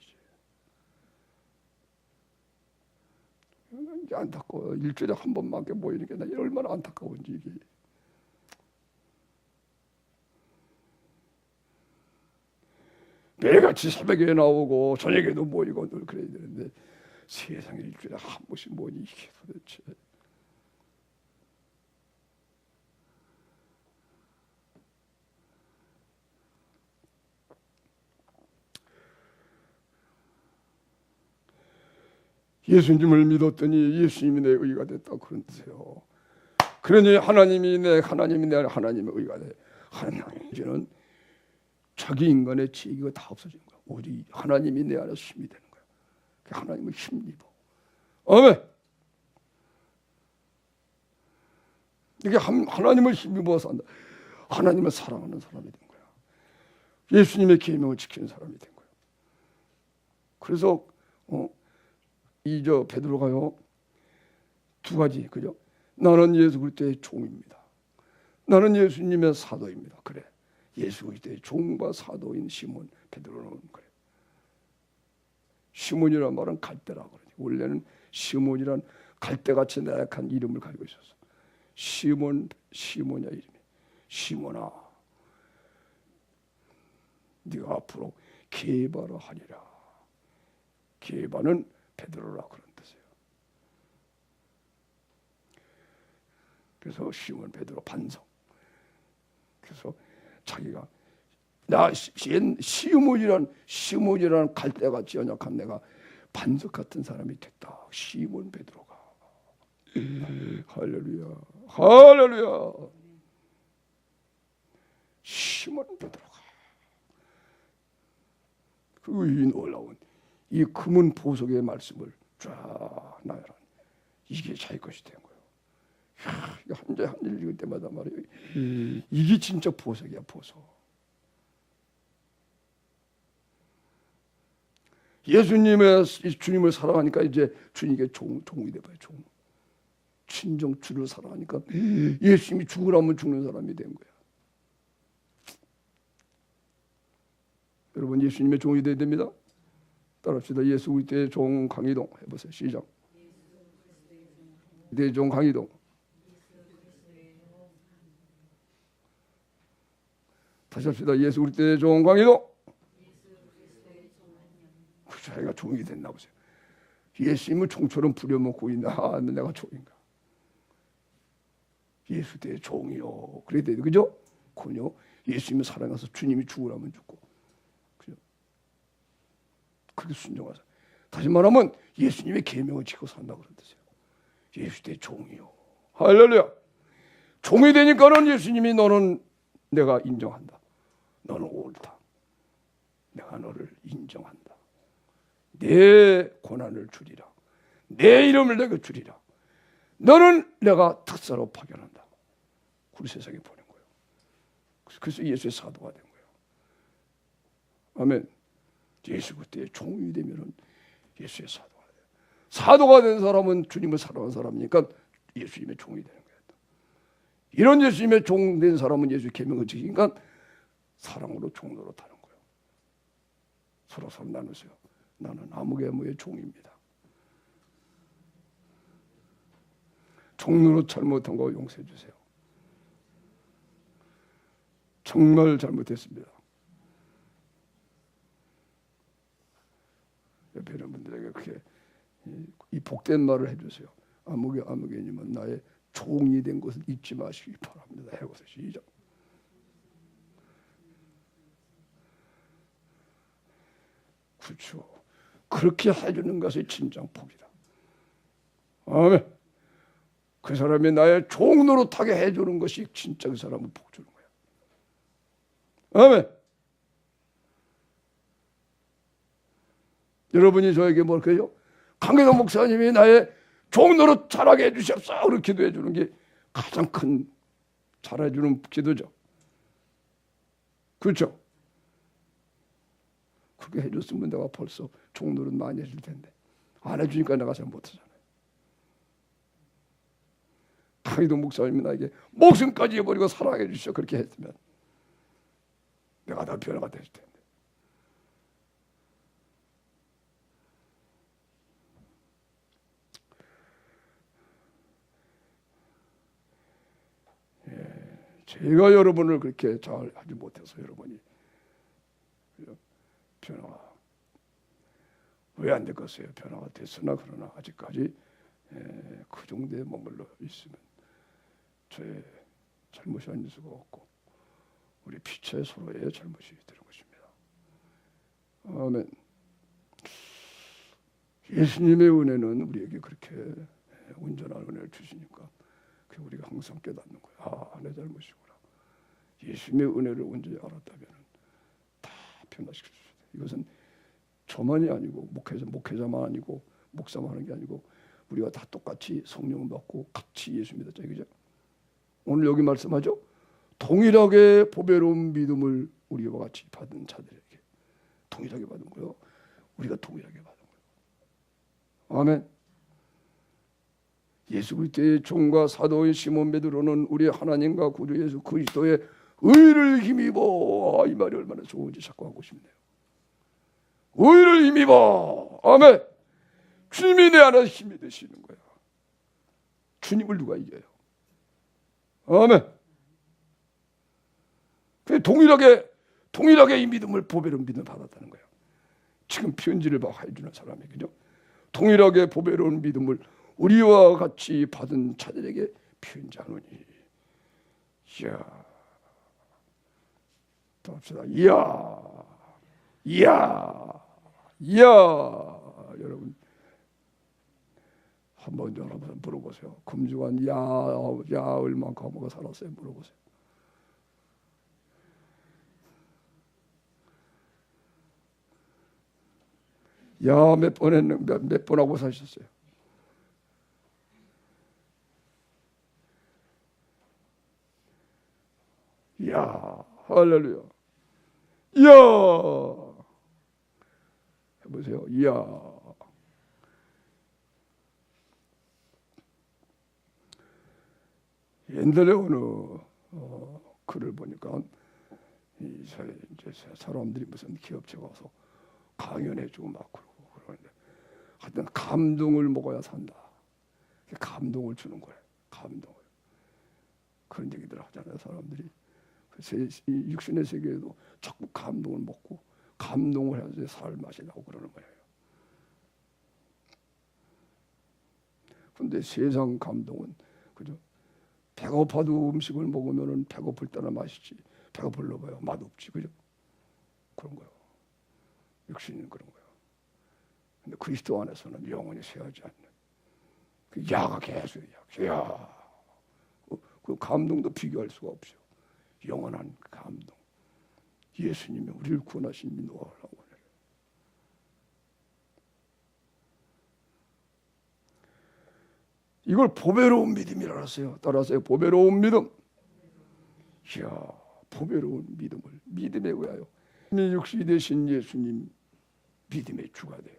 A: 안타까워. 일주일에 한 번밖에 모이는 게 나 얼마나 안타까운지 이게. 매일같이 새벽에 나오고 저녁에도 모이고 늘 그래야 되는데 세상에 일주일에 한 번씩 모이니 이게 도대체. 예수님을 믿었더니 예수님이 내 의가 됐다 그러세요. 그러니 하나님이 내 하나님의 의가 돼. 하나님은 자기 인간의 지위가 다 없어진 거야. 오직 하나님이 내 안에서 힘이 되는 거야. 하나님을 힘입어. 아멘. 이게 하나님을 힘입어서 한다. 하나님을 사랑하는 사람이 된 거야. 예수님의 계명을 지키는 사람이 된 거야. 그래서 이저 베드로가요 두 가지 그죠? 나는 예수 그리스도의 종입니다. 나는 예수님의 사도입니다. 그래. 예수 그리스도의 종과 사도인 시몬 베드로는 그래. 시몬이라는 말은 갈대라고 그러지. 원래는 시몬이란 갈대같이 나약한 이름을 가지고 있었어. 시몬이야 이름이. 시몬아, 네가 앞으로 게바라 하리라. 게바는 베드로라 그런 뜻이에요. 그래서 시몬 베드로 반석. 그래서 자기가 나 시몬이란 갈대같이 연약한 내가 반석 같은 사람이 됐다. 시몬 베드로가. 할렐루야, 할렐루야. 시몬 베드로가. 그리고 이 놀라운 이 금은 보석의 말씀을 쫙 나열한 이게 자기 것이 된 거예요. 한 일 읽을 때마다 말이에요. 이게 진짜 보석이야, 보석. 주님을 사랑하니까 이제 주님께 종이 돼봐요. 종. 친정 주를 사랑하니까 예수님이 죽으라면 죽는 사람이 된 거야. 여러분 예수님의 종이 돼야 됩니다. 따라합시다. 예수 그리스도의 종 강희동 해보세요. 시작. 내 종 강희동. 다시 합시다. 예수 그리스도의 종 강희동. 자기가 종이 됐나 보세요. 예수님을 종처럼 부려먹고 있나? 아, 내가 종인가? 예수 대 종이요. 그래야 돼, 그죠? 군요. 예수님을 사랑해서 주님이 죽으라면 죽고, 그죠? 그렇게 순종하자. 다시 말하면 예수님의 계명을 지키고 산다 그런 뜻이에요. 예수 대 종이요. 할렐루야. 종이 되니까는 예수님이 너는 내가 인정한다. 너는 옳다. 내가 너를 인정한다. 내 고난을 주리라. 내 이름을 내게 주리라. 너는 내가 특사로 파견한다. 우리 세상에 보낸 거예요. 그래서 예수의 사도가 된 거예요. 아멘. 예수 그때의 종이 되면은 예수의 사도가 돼요. 사도가 된 사람은 주님을 사랑하는 사람이니까 예수님의 종이 되는 거예요. 이런 예수님의 종 된 사람은 예수 계명을 지키니까 사랑으로 종로로 타는 거예요. 서로 나누세요. 나는 아무개무의 종입니다. 종로로 잘못한 거 용서해 주세요. 정말 잘못했습니다. 옆에 있는 분들에게 그렇게 이 복된 말을 해주세요. 아무개님은 나의 종이 된 것을 잊지 마시기 바랍니다. 해보세요. 시작. 그렇죠. 그렇게 해주는 것이 진정 복이다. 아멘. 그 사람이 나의 종 노릇하게 해주는 것이 진짜 그 사람을 복 주는 거야. 아멘. 여러분이 저에게 뭘 그래요? 강계동 목사님이 나의 종 노릇 잘하게 해주십시오. 그렇게 기도해 주는 게 가장 큰 잘해주는 기도죠. 그렇죠? 그렇게 해줬으면 내가 벌써 종노릇 많이 해줄 텐데 안 해주니까 내가 잘 못하잖아요. 강희동 목사님이 나에게 목숨까지 해버리고 사랑해 주시오. 그렇게 했으면 내가 다 변화가 됐을 텐데. 제가 여러분을 그렇게 잘 하지 못해서 여러분이 변화가 왜 안 됐겠어요? 변화가 됐으나 그러나 아직까지 그 정도에 머물러 있으면 저의 잘못이 아닐 수가 없고 우리 피체 서로의 잘못이 되는 것입니다. 아멘. 예수님의 은혜는 우리에게 그렇게 온전한 은혜를 주시니까 그 우리가 항상 깨닫는 거예요. 아, 내 잘못이구나. 예수님의 은혜를 온전히 알았다면 다 변화시킬 수 있어요. 이것은 저만이 아니고 목회자만 아니고 목사만 하는 게 아니고 우리가 다 똑같이 성령 받고 같이 예수 믿었잖아요. 그죠? 오늘 여기 말씀하죠. 동일하게 보배로운 믿음을 우리와 같이 받은 자들에게 동일하게 받은 거예요. 우리가 동일하게 받은 거예요. 아멘. 예수 그리스도의 종과 사도인 시몬 베드로는 우리 하나님과 구주 예수 그리스도의 의를 힘입어. 이 말이 얼마나 좋은지 자꾸 하고 싶네요. 의를 힘입어. 아멘. 주님이 내 안에 힘이 되시는 거야. 주님을 누가 이겨요? 아멘. 동일하게 이 믿음을 보배로운 믿음을 받았다는 거예요. 지금 편지를 해주는 사람이, 그죠? 동일하게 보배로운 믿음을 우리와 같이 받은 자들에게 편지하노니. 이야, 또 합시다. 이야, 여러분 한번 여러분 물어보세요. 금주간 야 얼마나 감옥에 살았어요? 물어보세요. 야 몇 번 했는 몇 번 하고 사셨어요? 야 할렐루야. 야 해보세요. 야 옛날에 어느 글을 보니까 이제 사람들이 무슨 기업체 가서 강연해주고 막 그러는데 하여튼 감동을 먹어야 산다. 감동을 주는 거예요. 감동을. 그런 얘기들 하잖아요. 사람들이. 육신의 세계에도 자꾸 감동을 먹고 감동을 해야지 살 맛이 나고 그러는 거예요. 근데 세상 감동은 그죠? 배고파도 음식을 먹으면은 배고플 때나 맛있지. 배고플러 봐요. 맛없지. 그죠? 그런 거예요. 육신은 그런 거예요. 근데 그리스도 안에서는 영원히 쇠하지 않는 그 야가 계속 야. 그 감동도 비교할 수가 없죠. 영원한 감동. 예수님이 우리를 구원하신 민노하라고 해요. 이걸 보배로운 믿음이라 하세요. 따라하세요. 보배로운 믿음. 이야, 보배로운 믿음을 믿음에 의하여 육신이 되신 예수님 믿음의 주가 돼요.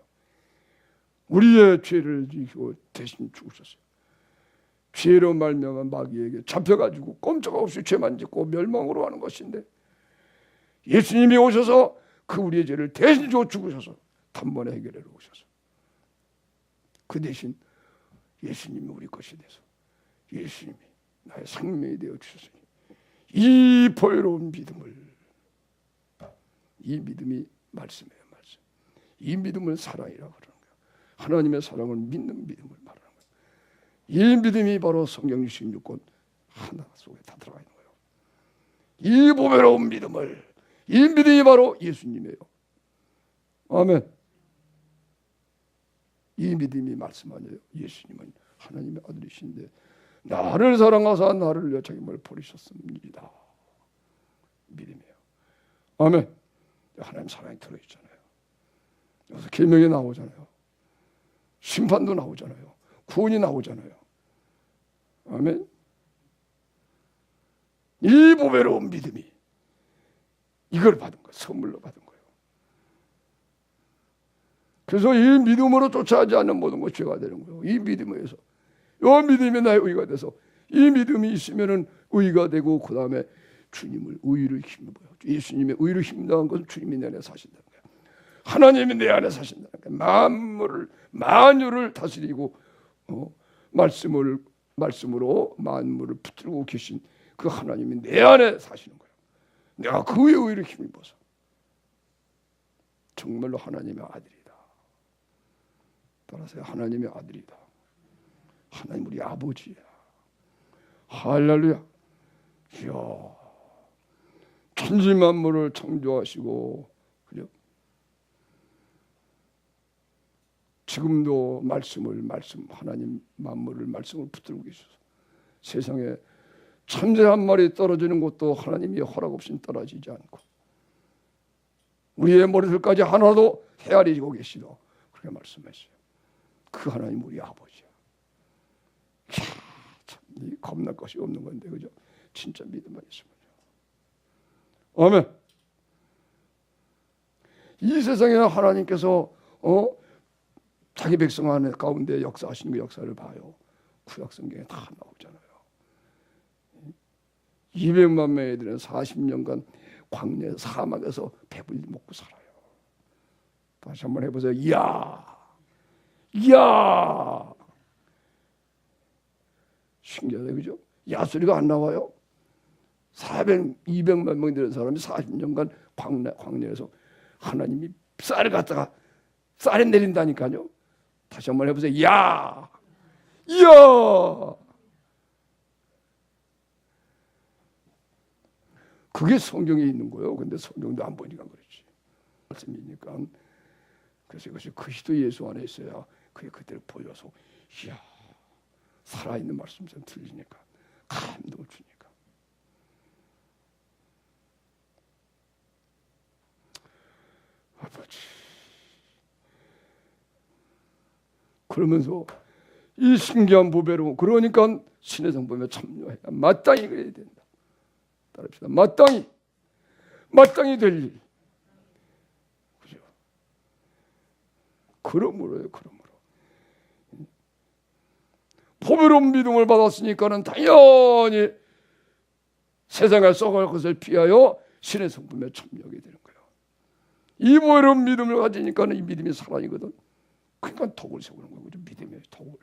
A: 우리의 죄를 지시고 대신 죽으셨어요. 죄로 말미암아 마귀에게 잡혀가지고 꼼짝없이 죄만 짓고 멸망으로 하는 것인데 예수님이 오셔서 그 우리의 죄를 대신 져 죽으셔서 단번에 해결해 오셔서 그 대신 예수님이 우리 것이 돼서 예수님이 나의 생명이 되어 주셨으니 이 보배로운 믿음을, 이 믿음이 말씀이에요. 말씀. 이 믿음을 사랑이라고 그러는 거예요. 하나님의 사랑을 믿는 믿음을 말하는 거예요. 이 믿음이 바로 성경 66권 하나 속에 다 들어가 있는 거예요. 이 보배로운 믿음을, 이 믿음이 바로 예수님이에요. 아멘. 이 믿음이 말씀하네요. 예수님은 하나님의 아들이신데 나를 사랑하사 나를 위하여 자기 몸을 버리셨습니다. 믿음이에요. 아멘. 하나님 사랑이 들어있잖아요. 여기서 계명이 나오잖아요. 심판도 나오잖아요. 구원이 나오잖아요. 아멘. 이 보배로운 믿음이 이걸 받은 거예요. 선물로 받은 거예요. 그래서 이 믿음으로 쫓아하지 않는 모든 것이 죄가 되는 거예요. 이 믿음에서. 이 믿음이 나의 의가 돼서 이 믿음이 있으면은 의가 되고 그 다음에 주님을 의를 힘입어요. 예수님의 의를 힘입는 것은 주님이 내 안에 사신다는 거예요. 하나님이 내 안에 사신다는 거예요. 만유를 다스리고 말씀으로 만물을 붙들고 계신 그 하나님이 내 안에 사시는 거예요. 내가 그의 의를 힘입어서 정말로 하나님의 아들이다. 따라서 하나님의 아들이다. 하나님 우리 아버지야. 할렐루야. 이야, 천지 만물을 창조하시고, 그죠? 지금도 하나님 만물을 말씀을 붙들고 계셔서 세상에 참새 한 마리 떨어지는 것도 하나님이 허락 없이는 떨어지지 않고 우리의 머리들까지 하나도 헤아리고 계시다. 그렇게 말씀하셨어요. 그 하나님 우리 아버지야. 참 겁날 것이 없는 건데, 그죠? 진짜 믿음만 있으면. 아멘. 이 세상에 하나님께서 자기 백성 안에 가운데 역사하시는 그 역사를 봐요. 구약 성경에 다 나오잖아요. 200만 명의 애들은 40년간 광야 사막에서 배불리 먹고 살아요. 다시 한번 해보세요. 이야, 이야, 신기하다, 그죠? 야 소리가 안 나와요. 200만 명 되는 사람이 40년간 광야에서 하나님이 쌀을 갖다가 쌀에 내린다니까요. 다시 한번 해보세요. 이야, 이야. 그게 성경에 있는 거예요. 근데 성경도 안 보니까 그렇지. 말씀이니까. 그래서 이것이 그리스도 예수 안에 있어야 그게 그대로 보여서 이야, 살아있는 말씀처럼 들리니까 감동을 주니까. 아버지. 그러면서 이 신기한 보배로 그러니까 신의 성품에 참여해야 마땅히 그래야 된다. 따릅시다. 마땅히 될 일. 그죠? 그러므로요. 보배로운 믿음을 받았으니까는 당연히 세상에 썩을 것을 피하여 신의 성품에 참여하게 되는 거예요. 이 보배로운 믿음을 가지니까는 이 믿음이 사랑이거든. 그러니까 덕을 세우는 거예요. 믿음의 덕을.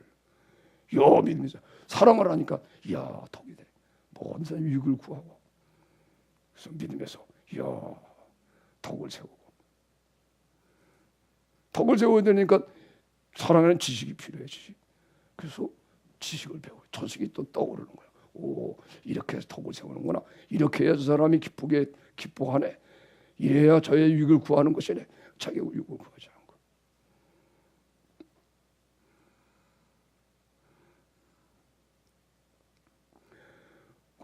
A: 요 믿음이 사랑을 하니까 이야 덕이 돼. 모든 사람 유익을 구하고. 그래서 믿음에서 이야 덕을 세우고. 덕을 세워야 되니까 사랑하는 지식이 필요해. 지식. 그래서 지식을 배워. 조식이 또 떠오르는 거야. 오, 이렇게 해서 덕을 세우는구나. 이렇게 해서 사람이 기뻐하네. 이래야 저의 유익을 구하는 것이네. 자기 유익을 구하지 않고.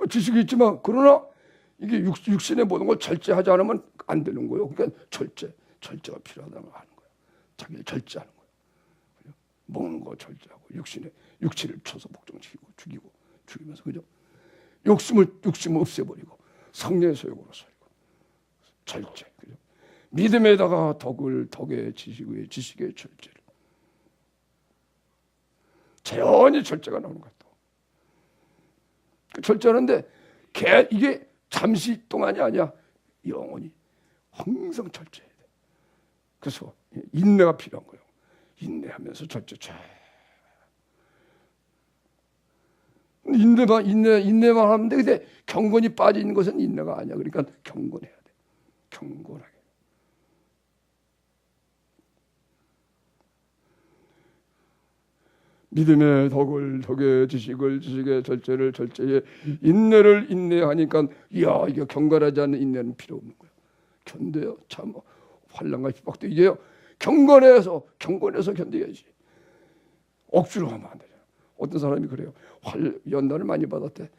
A: 지식이 있지만 그러나 이게 육신의 모든 걸 절제하지 않으면 안 되는 거예요. 그러니까 절제가 필요하다는 걸 하는 거예요. 자기를 절제하는 거예요. 먹는 거 절제하고 육체를 쳐서 복종시키고 죽이면서 그죠? 욕심을 없애버리고 성령의 소욕으로 살고 절제 그죠? 믿음에다가 덕의 지식의 절제를 자연히 절제가 나오는 거예요. 절제하는데 이게 잠시 동안이 아니야. 영원히 항상 절제해야 돼. 그래서 인내가 필요한 거예요. 인내하면서 절제. 인내만 하면 돼. 근데 경건이 빠지는 것은 인내가 아니야. 그러니까 경건해야 돼. 경건하게. 믿음의 덕의 지식의 절제에 인내를 인내하니까 이야 이게 경건하지 않는 인내는 필요 없는 거야. 견뎌요. 참 환난과 핍박도 이제요. 경건해서 견뎌야지. 억지로 하면 안 되잖아. 어떤 사람이 그래요. 연단을 많이 받았대.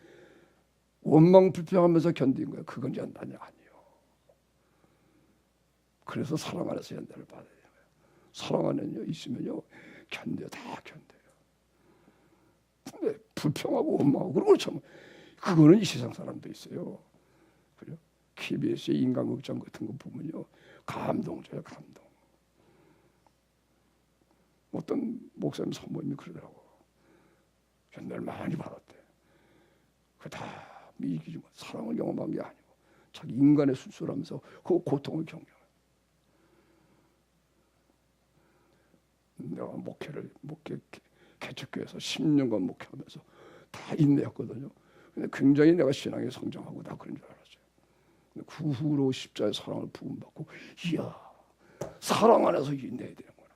A: 원망 불평하면서 견딘 거야. 그건 연단이 아니에요. 그래서 사랑 안에서 연단을 받아야 돼요. 사랑 안에요 있으면요 다 견뎌요. 근데 불평하고 원망하고 그런 걸 참 그거는 이 세상 사람도 있어요. 그래요? KBS의 인간극장 같은 거 보면요 감동져요. 감동. 어떤 목사님 사모님이 그러더라고. 연단을 많이 받았대. 그 다 이기지만 사랑을 경험한 게 아니고 자기 인간의 순수하면서 그 고통을 경험해. 내가 개척교회에서 10년간 목회하면서 다 인내했거든요. 근데 굉장히 내가 신앙에 성장하고 다 그런 줄 알았어요. 근데 그 후로 십자의 사랑을 부음받고 이야 사랑 안에서 인내해야 되는구나.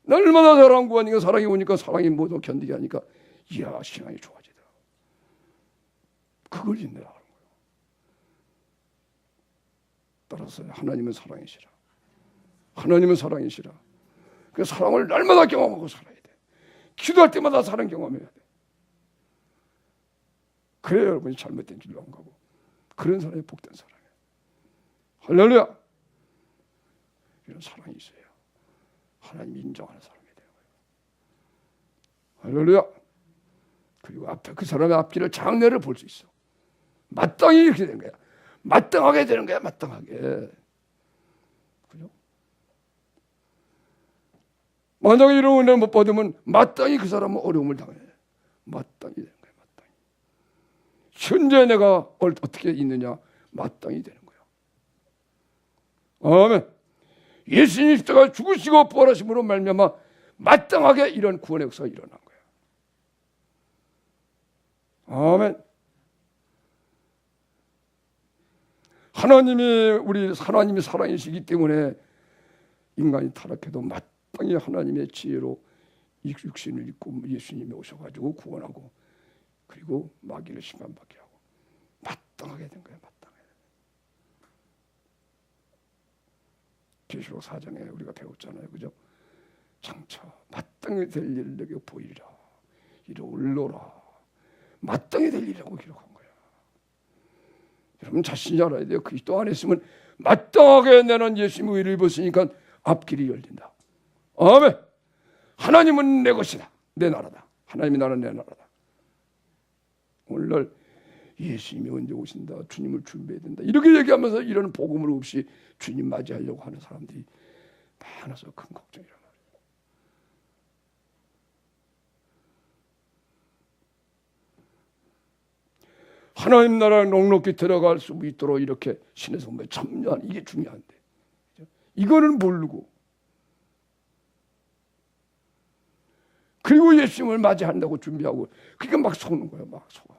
A: 날마다 사랑 구하니까 사랑이 오니까 사랑이 모두 견디게 하니까 이야 신앙이 좋아지더라. 그걸 인내하는 거예요. 따라서 하나님은 사랑이시라. 하나님은 사랑이시라. 그 사랑을 날마다 경험하고 살아야 돼. 기도할 때마다 사랑 경험해야 돼. 그래야 여러분이 잘못된 길로 안 가고 그런 사람이 복된 사람이에요. 할렐루야. 이런 사랑이 있어요. 하나님이 인정하는 사람이 되는 거예요. 할렐루야. 그리고 앞에 그 사람의 앞길을 장래를 볼 수 있어. 마땅히 이렇게 되는 거야. 마땅하게 되는 거야. 마땅하게. 그죠? 만약에 이런 은혜를 못 받으면 마땅히 그 사람은 어려움을 당해. 마땅히 되는 거예요. 마땅히. 현재 내가 어떻게 있느냐, 마땅히 되는 거예요. 아멘. 예수님 십자가 죽으시고 부활하심으로 말미암아 마땅하게 이런 구원의 역사가 일어난 거예요. 아멘. 하나님이 사랑이시기 때문에 인간이 타락해도 마땅히 하나님의 지혜로 육신을 입고 예수님이 오셔가지고 구원하고, 그리고 마귀를 심판받게 하고 마땅하게 된 거예요. 마땅하게. 계시록 4장에 우리가 배웠잖아요, 그죠? 장차 마땅히 될 일을 내게 보이리라. 이리 올로라. 마땅히 될 일이라고 기록한 거야. 여러분 자신이 알아야 돼요. 그리스도 안에 있으면 마땅하게 나는 예수님의 의를 입었으니까 앞길이 열린다. 아멘. 하나님은 내 것이다. 내 나라다. 하나님의 나라는 내 나라다. 오늘날 예수님이 언제 오신다, 주님을 준비해야 된다, 이렇게 얘기하면서 이런 복음을 없이 주님 맞이하려고 하는 사람들이 많아서 큰 걱정이란 말이에요. 하나님 나라에 넉넉히 들어갈 수 있도록 이렇게 신의 선물에 참여하는, 이게 중요한데 이거는 모르고, 그리고 예수님을 맞이한다고 준비하고, 그게 막 속는 거예요. 막 속아.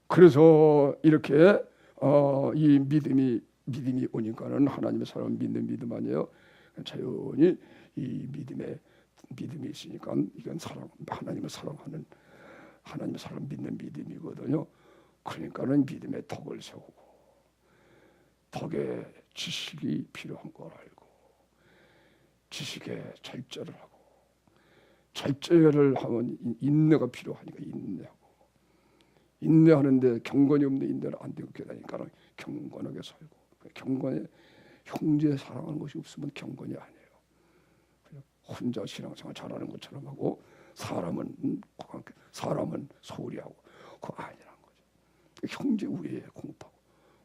A: 그래서 이렇게 이 믿음이 오니까는 하나님의 사람 믿는 믿음 아니에요. 자연히 이 믿음이 있으니까 이건 하나님을 사랑하는, 하나님의 사람 믿는 믿음이거든요. 그러니까는 믿음의 덕을 세우고, 덕에 지식이 필요한 걸 알고, 지식에 절제를 하고, 절제를 하면 인내가 필요하니까 인내하고, 인내하는데 경건이 없는 인내는 안 되고, 그러니까 경건하게 살고, 경건에 형제 사랑하는 것이 없으면 경건이 아니에요. 그냥 혼자 신앙생활 잘하는 것처럼 하고, 사람은 소홀히 하고, 그거 아니란 거죠. 형제 우애에 공급하고,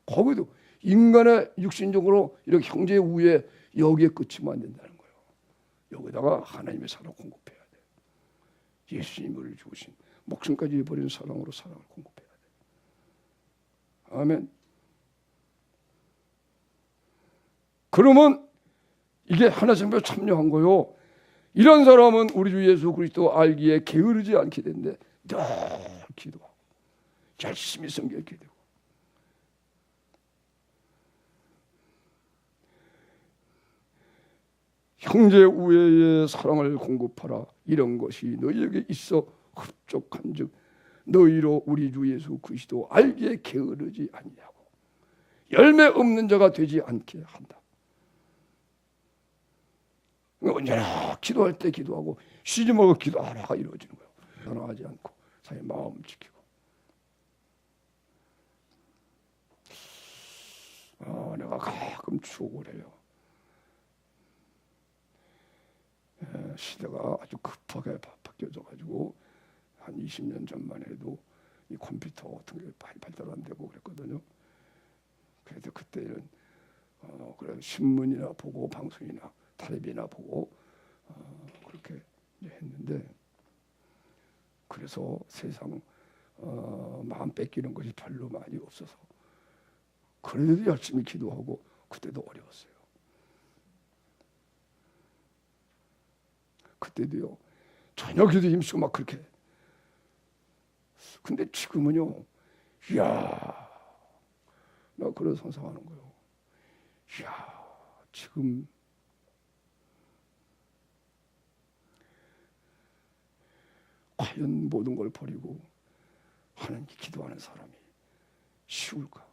A: 거기도 인간의 육신적으로 이렇게 형제 우애, 여기에 그치면 안 된다는 거예요. 여기다가 하나님의 사랑 공급해야 돼요. 예수님을 주신 목숨까지 버린 사랑으로 사랑을 공급해야 돼요. 아멘. 그러면 이게 하나님께 참여한 거요. 이런 사람은 우리 주 예수 그리스도 알기에 게으르지 않게 된대. 늘 기도하고 열심히 성경 기도하고, 형제 우애의 사랑을 공급하라. 이런 것이 너희에게 있어 흡족한즉 너희로 우리 주 예수 그리스도 알기에 게으르지 아니하고 열매 없는 자가 되지 않게 한다. 언제나 기도할 때 기도하고 쉬지 말고 기도하라 이루어지는 거예요. 변화하지 않고 자기 마음 지키고. 내가 가끔 추억을 해요. 시대가 아주 급하게 바뀌어져가지고 한 20년 전만 해도 이 컴퓨터 같은 게 발달 안 되고 그랬거든요. 그래도 그때는 그래도 신문이나 보고 방송이나 텔레비나 보고 그렇게 했는데, 그래서 세상 마음 뺏기는 것이 별로 많이 없어서 그래도 열심히 기도하고, 그때도 어려웠어요. 그때도요 저녁 기도 힘쓰고 막 그렇게. 근데 지금은요, 이야, 나 그런 상상하는 거예요. 이야, 지금 과연 모든 걸 버리고 하나님께 기도하는 사람이 쉬울까?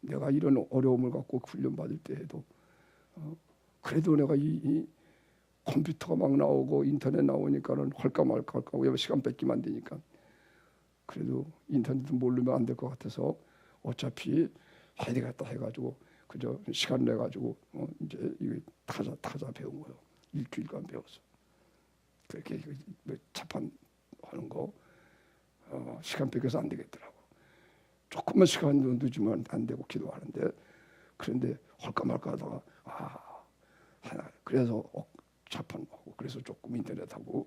A: 내가 이런 어려움을 갖고 훈련받을 때에도 그래도 내가 이 컴퓨터가 막 나오고 인터넷 나오니까는 할까 말까 하고 시간 뺏기면 안 되니까, 그래도 인터넷도 모르면 안 될 것 같아서 어차피 해야 되겠다 해가지고 그저 시간 내 가지고 이제 이거 타자 배운 거요. 일주일간 배웠어. 그렇게 자판 하는 거 시간 뺏겨서 안 되겠더라고. 조금만 시간도 늦으면 안 되고 기도하는데, 그런데 할까 말까 하다가 하나 그래서 자판하고, 그래서 조금 인터넷하고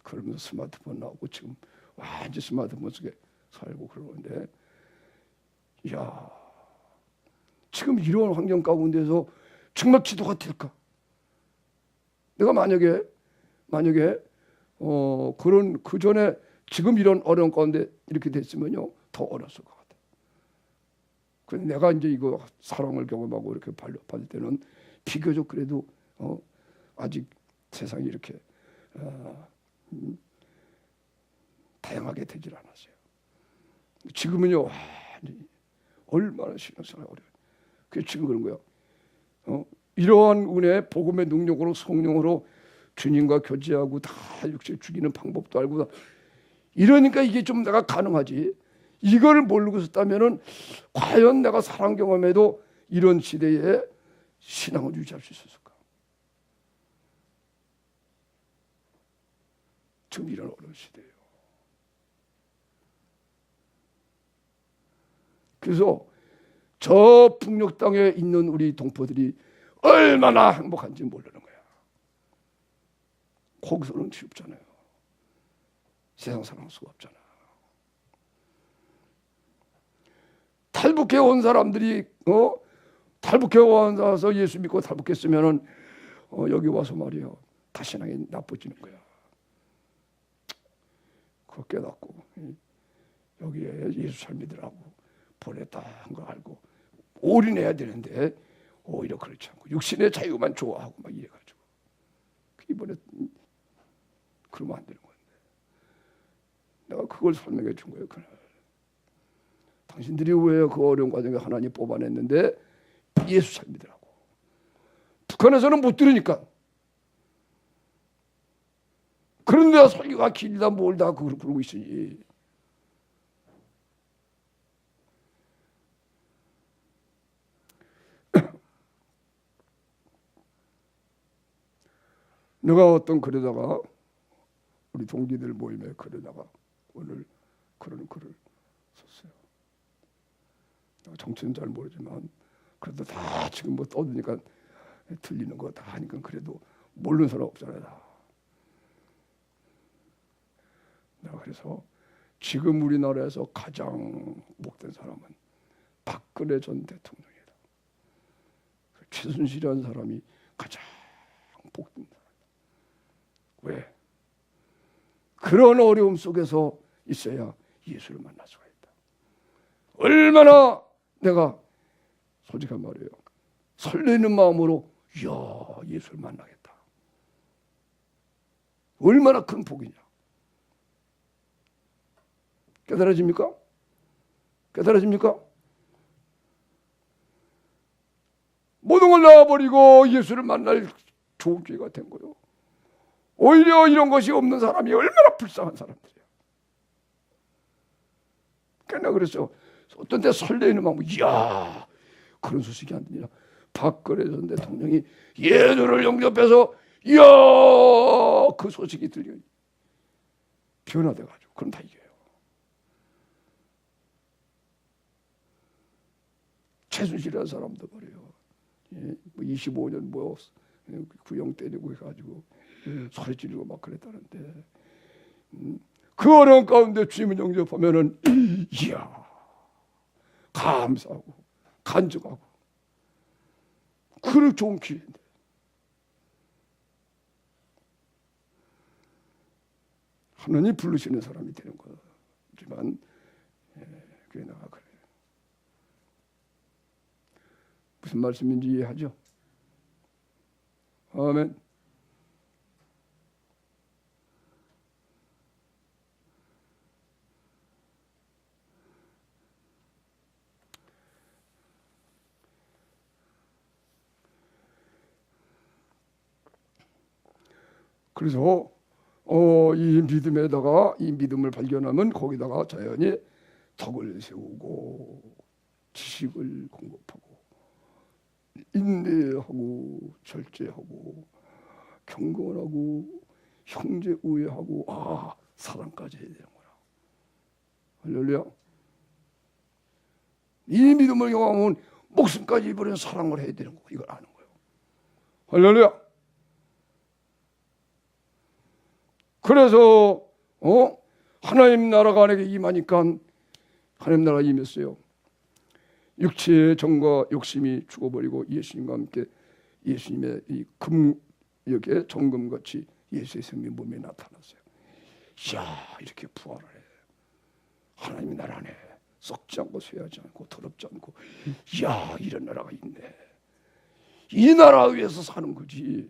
A: 그러면서 스마트폰 나오고 지금 완전 스마트폰 속에 살고 그러는데, 야, 지금 이런 환경 가운데서 정말 기도가 될까? 내가 만약에 그런 그 전에 지금 이런 어려운 가운데 이렇게 됐으면요 더 어렸을 것 같아. 그런데 내가 이제 이거 사랑을 경험하고 이렇게 받을 때는 비교적 그래도 아직 세상이 이렇게 다양하게 되질 않았어요. 지금은요 얼마나 신앙생활 어려워요. 그게 지금 그런 거야. 이러한 은혜, 복음의 능력으로, 성령으로 주님과 교제하고 다 육체 죽이는 방법도 알고, 이러니까 이게 좀 내가 가능하지. 이걸 모르고 있었다면은 과연 내가 사랑 경험에도 이런 시대에 신앙을 유지할 수 있었을까? 지금 이런 어려운 시대예요. 그래서 저 북녘 땅에 있는 우리 동포들이 얼마나 행복한지 모르는 거야. 거기서는 쉽잖아요. 세상 살아갈 수가 없잖아. 탈북해 온 사람들이 탈북해 와서 예수 믿고 탈북했으면은 여기 와서 말이에요, 다 신앙이 나빠지는 거야. 그거 깨닫고 여기에 예수 잘 믿으라고 보냈다는 걸 알고 올인해야 되는데 오히려 그렇지 않고 육신의 자유만 좋아하고 막 이래가지고 이번에 그러면 안 되는 건데, 내가 그걸 설명해 준 거예요. 그날 당신들이 왜 그 어려운 과정에 하나님 뽑아냈는데 예수 잘 믿으라고. 북한에서는 못 들으니까. 그런데 설교가 길다 뭘다 그러고 있으니. 내가 어떤 글에다가 우리 동기들 모임에 글에다가 오늘 그런 글을 썼어요. 내가 정치는 잘 모르지만 그래도 다 지금 뭐 떠드니까 들리는 거 다 하니까 그래도 모르는 사람 없잖아요. 다. 내가 그래서 지금 우리나라에서 가장 복된 사람은 박근혜 전 대통령이다. 최순실이라는 사람이 가장 복된 사람. 왜? 그런 어려움 속에서 있어야 예수를 만날 수가 있다. 얼마나 내가 솔직한 말이에요, 설레는 마음으로 이야 예수를 만나겠다. 얼마나 큰 복이냐. 깨달아집니까? 깨달아집니까? 모든 걸 놔버리고 예수를 만날 좋은 기회가 된 거예요. 오히려 이런 것이 없는 사람이 얼마나 불쌍한 사람들이야. 그러니까 그래서 어떤 때 설레이는 마음으로 이야 그런 소식이 안 들리나. 박근혜 전 대통령이 예수를 영접해서 이야 그 소식이 들려 변화돼가지고 그럼 다 이겨요. 최순실이라는 사람도 그래요. 25년 뭐 구형 때리고 해가지고 소리 지르고 막 그랬다는데, 그 어려운 가운데 주님을 영접하면은 이야 감사하고 간증하고 그런 좋은 기회인데, 하나님 부르시는 사람이 되는 거지만 그게 내가 그래. 무슨 말씀인지 이해하죠? 아멘. 그래서 이 믿음에다가 이 믿음을 발견하면 거기다가 자연히 덕을 세우고 지식을 공급하고 인내하고 절제하고 경건하고 형제 우애하고 사랑까지 해야 되는 거야. 할렐루야. 이 믿음을 경험하면 목숨까지 버리는 사랑을 해야 되는 거, 이걸 아는 거예요. 할렐루야. 그래서 하나님 나라가 안에 임하니까 하나님 나라가 임했어요. 육체의 정과 욕심이 죽어버리고 예수님과 함께 예수님의 이 여기에 정금같이 예수의 생명 몸에 나타났어요. 이야, 이렇게 부활을 해. 하나님의 나라 안에 썩지 않고 쇠하지 않고 더럽지 않고, 이야, 이런 나라가 있네. 이 나라 위에서 사는 거지.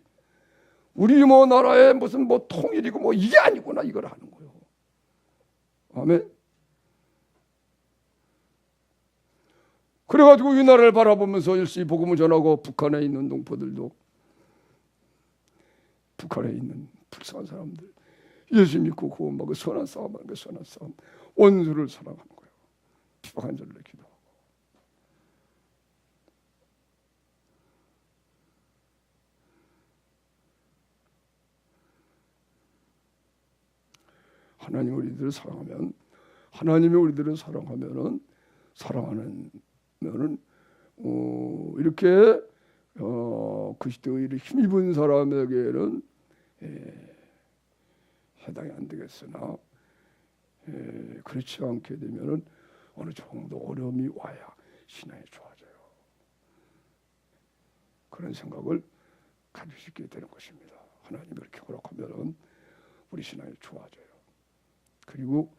A: 우리 뭐 나라에 무슨 뭐 통일이고 뭐 이게 아니구나, 이걸 하는 거예요. 아멘. 그래가지고 이 나라를 바라보면서 열심히 복음을 전하고, 북한에 있는 동포들도, 북한에 있는 불쌍한 사람들, 예수 믿고 구원받고 선한 싸움 하는 거, 선한 싸움, 원수를 사랑하는 거예요. 비박한 자를 기도하고. 하나님 우리들을 사랑하면, 하나님이 우리들을 사랑하면은, 사랑하는 면은 이렇게 그리스도의 일에 힘입은 사람에게는 해당이 안 되겠으나, 그렇지 않게 되면은 어느 정도 어려움이 와야 신앙이 좋아져요. 그런 생각을 가질 수 있게 되는 것입니다. 하나님이 그렇게 허락하면은 우리 신앙이 좋아져요. 그리고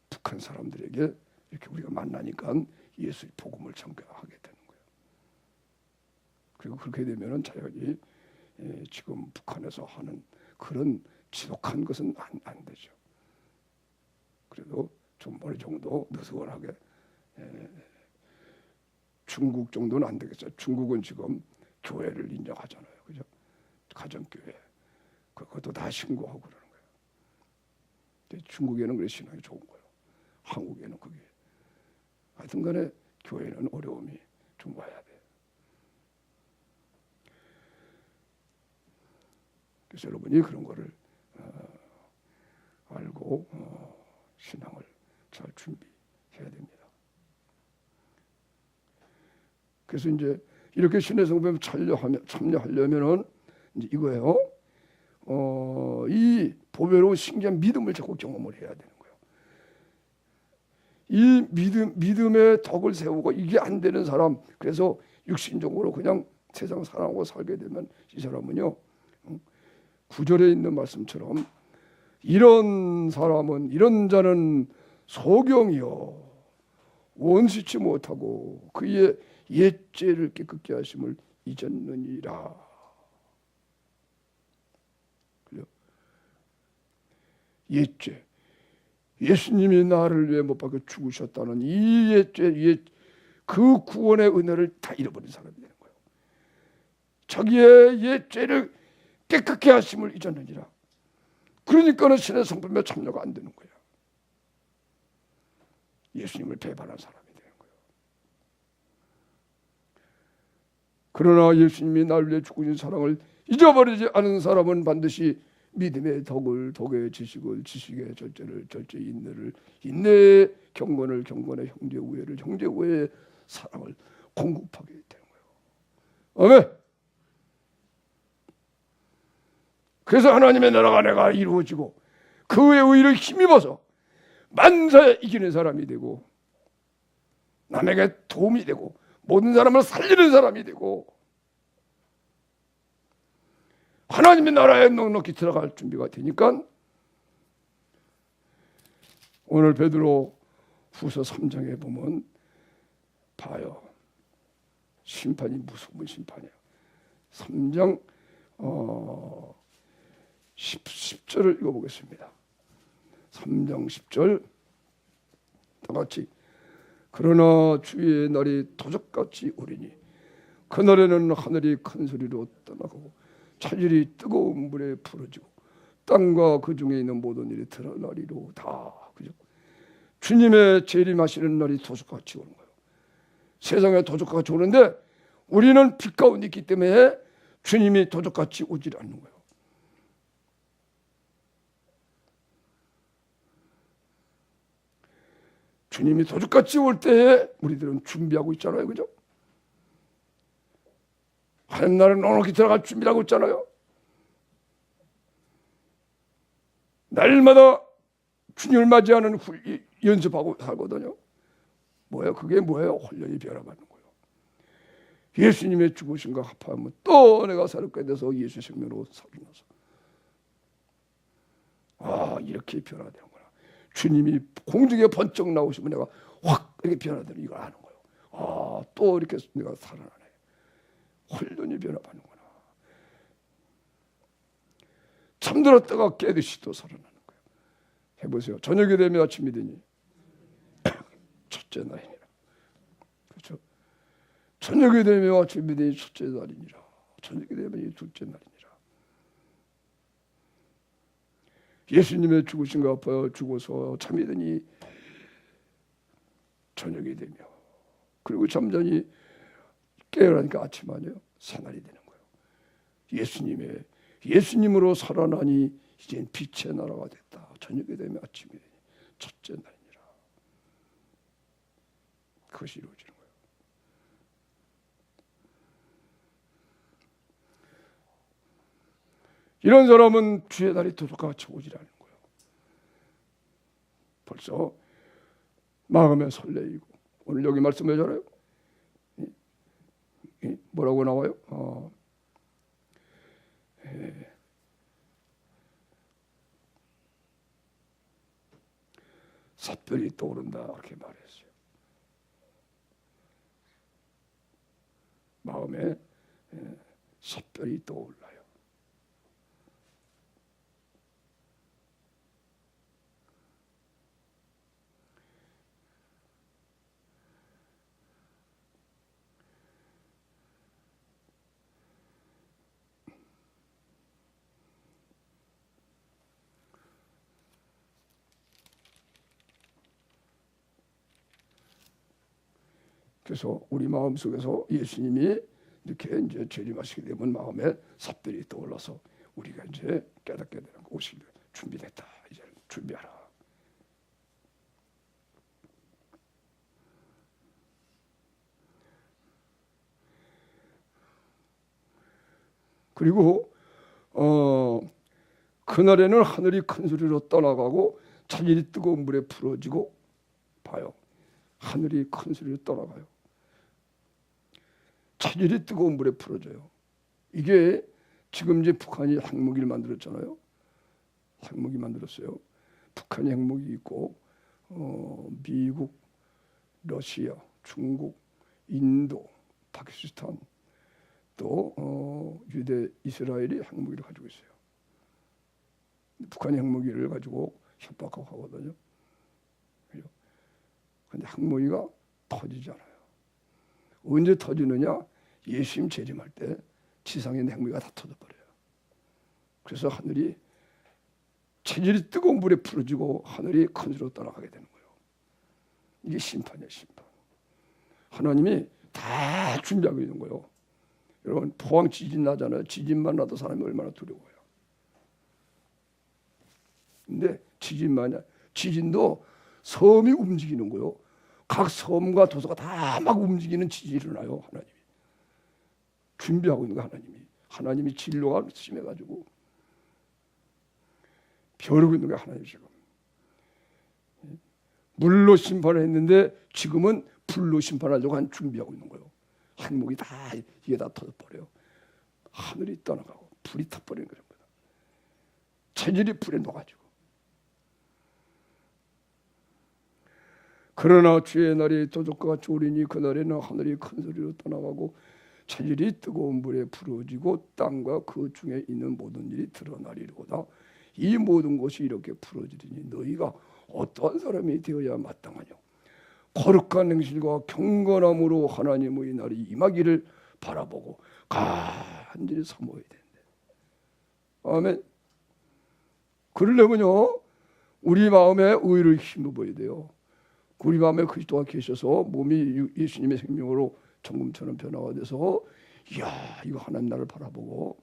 A: 북한 사람들에게 이렇게 우리가 만나니까 예수의 복음을 전하게 되는 거예요. 그리고 그렇게 되면은 자연히 지금 북한에서 하는 그런 지독한 것은 안 되죠. 그래도 좀 어느 정도 느슨하게, 중국 정도는 안 되겠죠. 중국은 지금 교회를 인정하잖아요, 그죠? 가정교회, 그것도 다 신고하고 그러는 거예요. 중국에는 그래 신앙이 좋은 거예요. 한국에는 그게. 하여튼간에 교회는 어려움이 좀 와야 돼. 그래서 여러분이 그런 거를 알고 신앙을 잘 준비해야 됩니다. 그래서 이제 이렇게 신의 성품에 참여하려면은 이제 이거예요. 이 보배로운 신기한 믿음을 자꾸 경험을 해야 되는 거예요. 이 믿음의 덕을 세우고 이게 안 되는 사람, 그래서 육신적으로 그냥 세상 사랑하고 살게 되면 이 사람은요, 구절에 있는 말씀처럼 이런 사람은, 이런 자는 소경이요 원수치 못하고 그의 옛죄를 깨끗게 하심을 잊었느니라. 옛죄, 예수님이 나를 위해 못 박혀 죽으셨다는 이 옛죄, 그 구원의 은혜를 다 잃어버린 사람이 되는 거예요. 자기의 옛죄를 깨끗게 하심을 잊었느니라. 그러니까는 신의 성품에 참여가 안 되는 거예요. 예수님을 배반한 사람이 되는 거예요. 그러나 예수님이 나를 위해 죽으신 사랑을 잊어버리지 않은 사람은 반드시 믿음의 덕의 지식의 절제의 인내의 경건의 형제 우애의 사랑을 공급하게 되는 거예요. 아멘. 그래서 하나님의 나라가 내가 이루어지고 그의 의를 힘입어서 만사에 이기는 사람이 되고, 남에게 도움이 되고, 모든 사람을 살리는 사람이 되고, 하나님의 나라에 넉넉히 들어갈 준비가 되니까, 오늘 베드로 후서 3장에 보면 봐요. 심판이 무서운 심판이에요. 3장 10절을 읽어보겠습니다. 3장 10절 다 같이. 그러나 주의 날이 도적같이 오리니 그날에는 하늘이 큰 소리로 떠나고 차질이 뜨거운 물에 풀어지고 땅과 그 중에 있는 모든 일이 드러나리로다. 그죠? 주님의 재림하시는 날이 도적같이 오는 거예요. 세상에 도적같이 오는데 우리는 빛 가운데 있기 때문에 주님이 도적같이 오지 않는 거예요. 주님이 도둑같이 올 때에 우리들은 준비하고 있잖아요. 그죠? 하나님 나라에 넉넉히 들어갈 준비를 하고 있잖아요. 날마다 주님을 맞이하는 연습하고 살거든요. 뭐예요? 그게 뭐예요? 혼련히 변화받는 거예요. 예수님의 죽으심과 합하면 또 내가 새롭게 돼서 예수 생명으로 살아나서 이렇게 변화되는구나. 주님이 공중에 번쩍 나오시면 내가 확 이렇게 변화되는 이걸 아는 거예요. 또 이렇게 내가 살아나네. 혼련히 변화받는구나. 잠들었다가 깨듯이 또 살아나는 거예요. 해보세요. 저녁이 되면 아침이 되니 첫째 날이니라. 그렇죠? 저녁이 되면 아침이 되니 첫째 날이니라. 저녁이 되면 둘째 날이니라. 예수님의 죽으신가 아파요. 죽어서 잠이 드니 저녁이 되며, 그리고 잠자니 깨어나니까 아침 아니에요. 새날이 되는 거예요. 예수님으로 살아나니 이젠 빛의 나라가 됐다. 저녁이 되면 아침이 되니 첫째 날이니라. 그것이 이루어지는 거예요. 이런 사람은 주의 날이 도둑같이 오지라는 거예요. 벌써 마음에 설레이고, 오늘 여기 말씀하잖아요. 뭐라고 나와요? 샛별이 떠오른다 이렇게 말했어요. 마음에 샛별이 떠올라요. 그래서 우리 마음 속에서 예수님이 이렇게 이제 재림하시게 되면 마음에 샛별이 떠올라서 우리가 이제 깨닫게 되는 거. 오실 준비됐다. 이제 준비하라. 그리고 그날에는 하늘이 큰 소리로 떠나가고 자질이 뜨거운 물에 풀어지고, 봐요. 하늘이 큰 소리로 떠나가요. 자질이 뜨거운 물에 풀어져요. 이게 지금 이제 북한이 핵무기를 만들었잖아요. 핵무기 만들었어요. 북한이 핵무기 있고, 미국, 러시아, 중국, 인도, 파키스탄, 또 유대, 이스라엘이 핵무기를 가지고 있어요. 북한이 핵무기를 가지고 협박하고 하거든요. 그런데 핵무기가 터지지 않아요. 언제 터지느냐? 예수님 재림할 때 지상에 있는 핵무기가 다 터져버려요. 그래서 하늘이 체질이 뜨거운 물에 풀어지고 하늘이 큰 소리로 떠나가게 되는 거예요. 이게 심판이에요, 심판. 하나님이 다 준비하고 있는 거예요. 여러분, 포항 지진 나잖아요. 지진만 나도 사람이 얼마나 두려워요. 근데 지진도 섬이 움직이는 거예요. 각 섬과 도서가 다 막 움직이는 지진이 일어나요. 하나님이 준비하고 있는 거. 하나님이 진로가 심해가지고 벼르고 있는 거예요. 하나님 지금 물로 심판을 했는데 지금은 불로 심판하려고 한 준비하고 있는 거예요. 핵무기 다 이게 다 터져버려요. 하늘이 떠나가고 불이 타버리는 거예요. 체질이 불에 녹아지고. 그러나 주의 날이 도적과 같이 오리니 그날에는 하늘이 큰 소리로 떠나가고 체질이 뜨거운 물에 풀어지고 땅과 그 중에 있는 모든 일이 드러나리로다. 이 모든 것이 이렇게 풀어지리니 너희가 어떠한 사람이 되어야 마땅하냐? 거룩한 행실과 경건함으로 하나님의 날이 임하기를 바라보고 간절히 사모해야 되는데. 아멘. 그러려면요, 우리 마음에 의를 힘입어야 돼요. 우리 마음에 그리스도가 계셔서 몸이 예수님의 생명으로 정금처럼 변화가 돼서, 이야, 이거 하나님 나를 바라보고,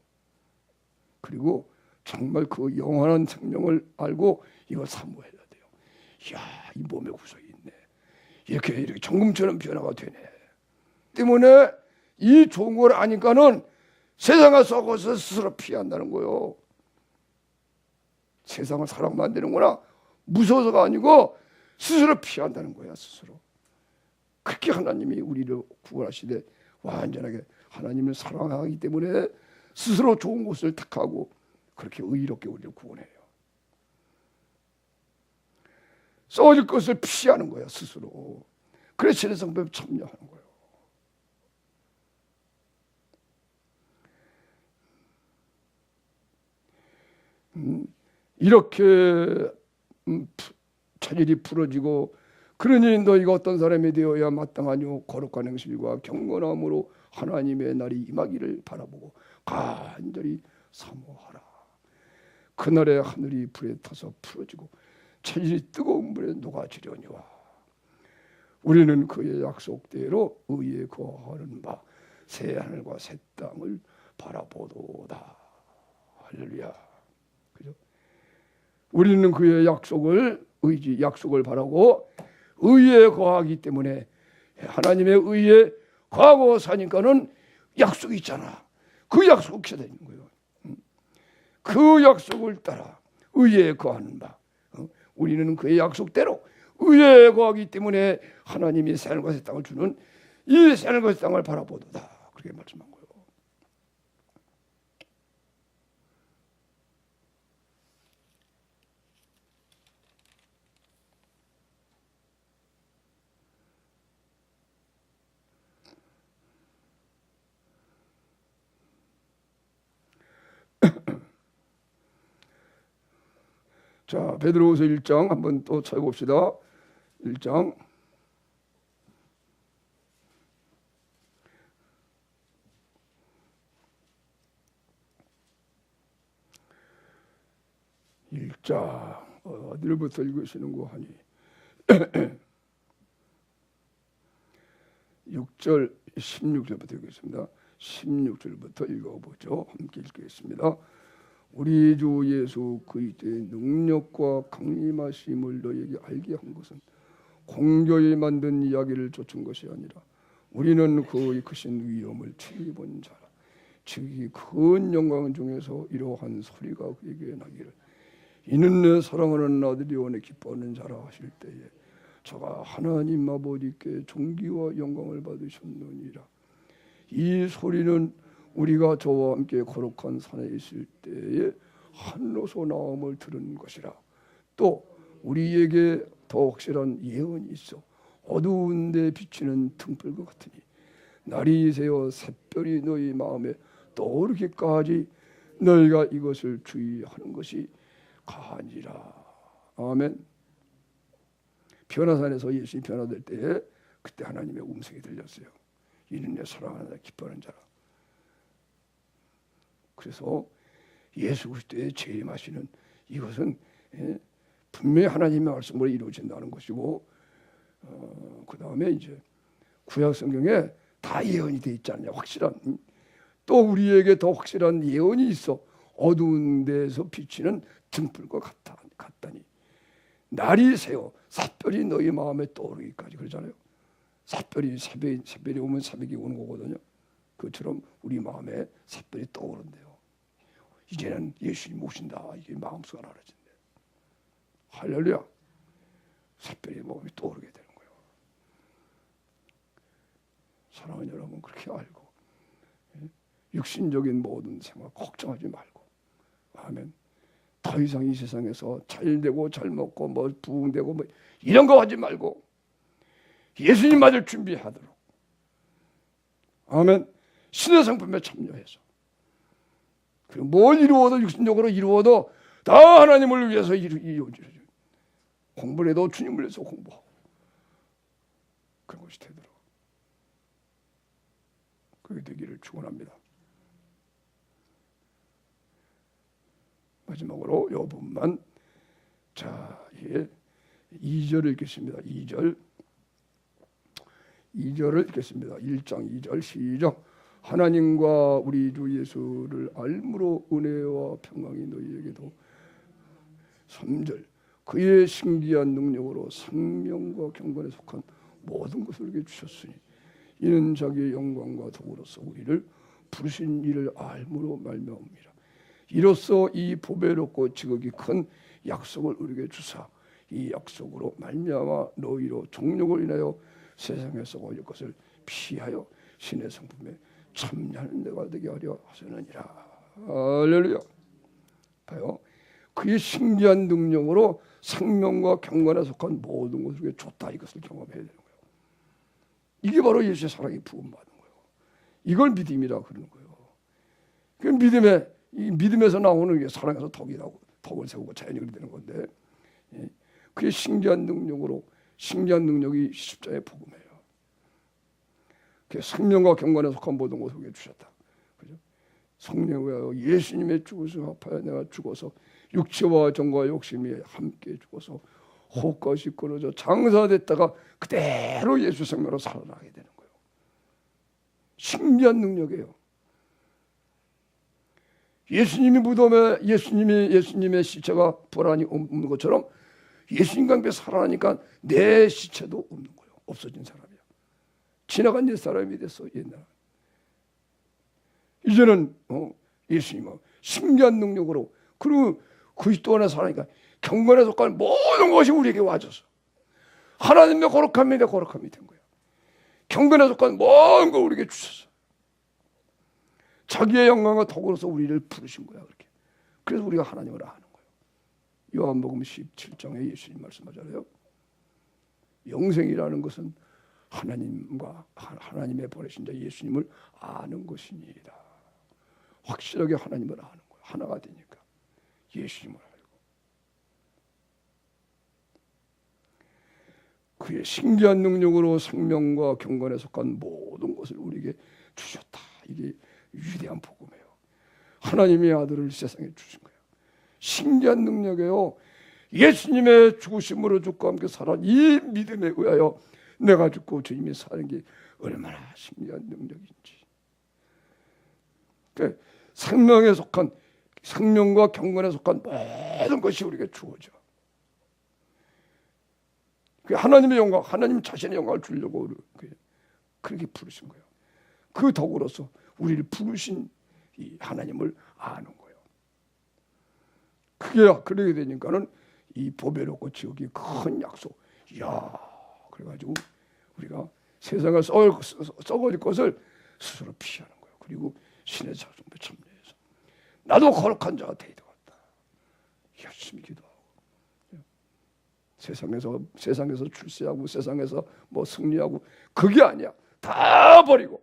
A: 그리고 정말 그 영원한 생명을 알고 이거 사모해야 돼요. 이야, 이 몸에 구석이 있네. 이렇게 정금처럼 변화가 되네. 때문에 이 좋은 걸 아니까는 세상에 썩어서 스스로 피한다는 거예요. 세상을 사랑만 안 되는구나. 무서워서가 아니고 스스로 피한다는 거야. 스스로. 그렇게 하나님이 우리를 구원하시되 완전하게 하나님을 사랑하기 때문에 스스로 좋은 곳을 택하고 그렇게 의롭게 우리를 구원해요. 썩어질 것을 피하는 거야. 스스로. 그래서 신의 성품에 참여하는 거예요. 이렇게 차질이 풀어지고 그러니 너희가 어떤 사람이 되어야 마땅하뇨 거룩한 행실과 경건함으로 하나님의 날이 임하기를 바라보고 간절히 사모하라. 그날에 하늘이 불에 타서 풀어지고 차질이 뜨거운 물에 녹아지려니와 우리는 그의 약속대로 의에 거하는 바 새 하늘과 새 땅을 바라보도다. 할렐루야. 그죠? 우리는 그의 약속을 바라고 의에 거하기 때문에 하나님의 의에 거하고 사니까는 약속이 있잖아. 그 약속을 지켜야 되는 거예요. 그 약속을 따라 의에 거하는 바 우리는 그의 약속대로 의에 거하기 때문에 하나님이 새하늘과 새 땅을 주는 이 새하늘과 새 땅을 바라보도다. 그렇게 말씀한 거예요. 자, 베드로후서 1장 한번 또 찾아봅시다. 1장 1장 어디부터 읽으시는 거 하니 6절 16절부터 읽겠습니다. 16절부터 읽어보죠. 함께 읽겠습니다. 우리 주 예수 그리스도의 능력과 강림하심을 너에게 알게 한 것은 공교에 만든 이야기를 좇은 것이 아니라 우리는 그의 크신 위엄을 친히 본 자라. 즉 이 큰 영광 중에서 이러한 소리가 그에게 나기를 이는 내 사랑하는 아들이 오네 기뻐하는 자라 하실 때에 저가 하나님 아버지께 존귀와 영광을 받으셨느니라. 이 소리는 우리가 저와 함께 거룩한 산에 있을 때에 한로소 나옴을 들은 것이라. 또 우리에게 더 확실한 예언이 있어 어두운 데 비치는 등불과 같으니 날이 새어 샛별이 너희 마음에 떠오르기까지 너희가 이것을 주의하는 것이 가니라. 아멘. 변화산에서 예수님이 변화될 때에 그때 하나님의 음성이 들렸어요. 이는 내 사랑하는 기뻐하는 자라. 그래서 예수 그리스도의 재림하시는 이것은 분명히 하나님의 말씀으로 이루어진다는 것이고 그 다음에 이제 구약 성경에 다 예언이 돼 있지 않냐. 확실한 또 우리에게 더 확실한 예언이 있어 어두운 데서 비치는 등불과 같다니 날이 새어 샛별이 너희 마음에 떠오르기까지 그러잖아요. 샛별이 새벽이 오면 새벽이 오는 거거든요. 그처럼 우리 마음에 샛별이 떠오른대요. 이제는 예수님 오신다. 이게 마음속에 알아진대. 할렐루야. 샛별이 마음에 떠오르게 되는 거예요. 사랑하는 여러분 그렇게 알고 육신적인 모든 생활 걱정하지 말고 아멘. 더 이상 이 세상에서 잘 되고 잘 먹고 뭐 부흥되고 뭐 이런 거 하지 말고 예수님 맞을 준비하도록 아멘. 신의 성품에 참여해서 그리고 뭘 이루어도 육신적으로 이루어도 다 하나님을 위해서 이루어져요. 공부를 해도 주님을 위해서 공부하고 그런 것이 되도록 그렇게 되기를 축원합니다. 마지막으로 이 부분만 자, 2절을 읽겠습니다. 2절을 읽겠습니다. 1장 2절 시작. 하나님과 우리 주 예수를 알므로 은혜와 평강이 너희에게도 3절 그의 신기한 능력으로 생명과 경건에 속한 모든 것을 우리에게 주셨으니 이는 자기의 영광과 덕으로서 우리를 부르신 이를 알므로 말미암음이라. 이로써 이 보배롭고 지극히 큰 약속을 우리에게 주사 이 약속으로 말미암아 너희로 정욕을 인하여 세상에서 얻을 것을 피하여 신의 성품에 참여하는 내가 되게 하려 하시느니라. 할렐루야. 봐요. 그의 신기한 능력으로 생명과 경건에 속한 모든 것을 우리에게 줬다. 이것을 경험해야 되는 거예요. 이게 바로 예수의 사랑이 부음받는 거예요. 이걸 믿음이라고 그러는 거예요. 그 믿음에서 나오는 게 사랑에서 덕이라고, 덕을 세우고 자연이 그렇게 되는 건데, 그의 신기한 능력으로, 신기한 능력이 십자가의 복음이에요. 그 생명과 경건에 속한 모든 것을 우리에게 주셨다. 그죠? 성령에 의하여 예수님의 죽으심을 합하여 내가 죽어서 육체와 정과 욕심이 함께 죽어서 혹것이 끊어져 장사됐다가 그대로 예수 생명으로 살아나게 되는 거예요. 신기한 능력이에요. 예수님이 무덤에 예수님의 시체가 불안이 없는 것처럼 예수님 강에 살아나니까 내 시체도 없는 거예요. 없어진 사람이야. 지나간 옛 사람이 됐어. 옛날. 이제는 예수님은 신기한 능력으로 그리고 그리스도 안에 살아니까 경건에 속한 모든 것이 우리에게 와줘서 하나님의 거룩함이 내 거룩함이 된 거야. 경건에 속한 모든 걸 우리에게 주셔서 자기의 영광과 덕으로서 우리를 부르신 거야. 그렇게. 그래서 우리가 하나님을 아는 거예요. 요한복음 17장에 예수님 말씀하잖아요. 영생이라는 것은 하나님과 하나님의 보내신 자 예수님을 아는 것이니이다. 확실하게 하나님을 아는 거예요. 하나가 되니까 예수님을 알고 그의 신기한 능력으로 생명과 경건에 속한 모든 것을 우리에게 주셨다. 이게 위대한 복음이에요. 하나님의 아들을 세상에 주신 거예요. 신기한 능력이에요. 예수님의 죽으심으로 죽고 함께 살아난 이 믿음에 의하여 내가 죽고 주님이 사는 게 얼마나 신기한 능력인지. 그러니까 생명에 속한 생명과 경건에 속한 모든 것이 우리에게 주어져. 하나님의 영광, 하나님 자신의 영광을 주려고 그렇게 부르신 거예요. 그 덕으로서 우리를 부르신 이 하나님을 아는 거예요. 그게 그러게 되니까는 이 보배롭고 지극히 큰 약속. 이야, 그래가지고 우리가 세상을 썩어질 것을 스스로 피하는 거예요. 그리고 신의 작성에 참여해서 나도 거룩한 자가 되어야겠다. 열심히 기도하고 세상에서 출세하고 세상에서 뭐 승리하고 그게 아니야. 다 버리고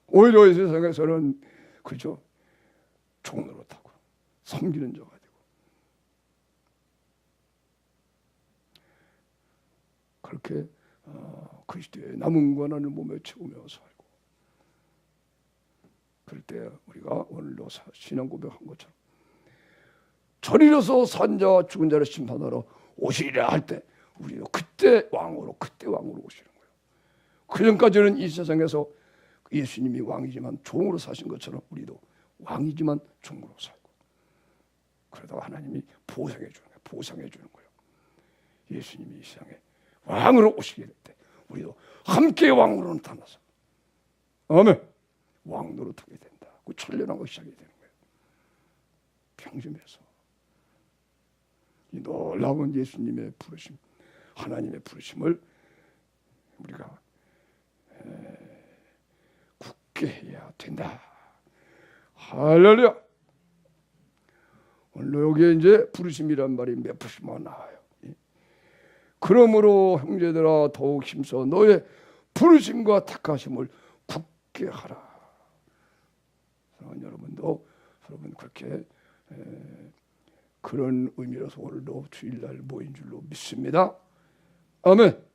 A: 오히려 이 세상에서는 그죠 종노릇하고 섬기는 자가 되고 그렇게 그리스도의 남은 권한을 몸에 채우며 살고 그럴 때 우리가 오늘도 신앙 고백한 것처럼 저리로서 산 자와 죽은 자를 심판하러 오시리라 할 때 우리도 그때 왕으로 오시는 거예요. 그전까지는 이 세상에서 예수님이 왕이지만 종으로 사신 것처럼 우리도 왕이지만 종으로 살고 그러다가 하나님이 보상해 주는 거예요. 예수님이 이 세상에 왕으로 오시게 될 때 우리도 함께 왕으로 나타나서 아멘 왕 노릇하게 된다. 그 천련한 것이 시작이 되는 거예요. 평심에서 이 놀라운 예수님의 부르심, 하나님의 부르심을 우리가 굳게 해야 된다. 할렐루야. 오늘 여기에 이제 부르심이란 말이 몇 번씩만 나와요. 그러므로 형제들아 더욱 힘써 너의 부르심과 택하심을 굳게 하라. 여러분도 여러분 그렇게 그런 의미로서 오늘도 주일날 모인 줄로 믿습니다. 아멘.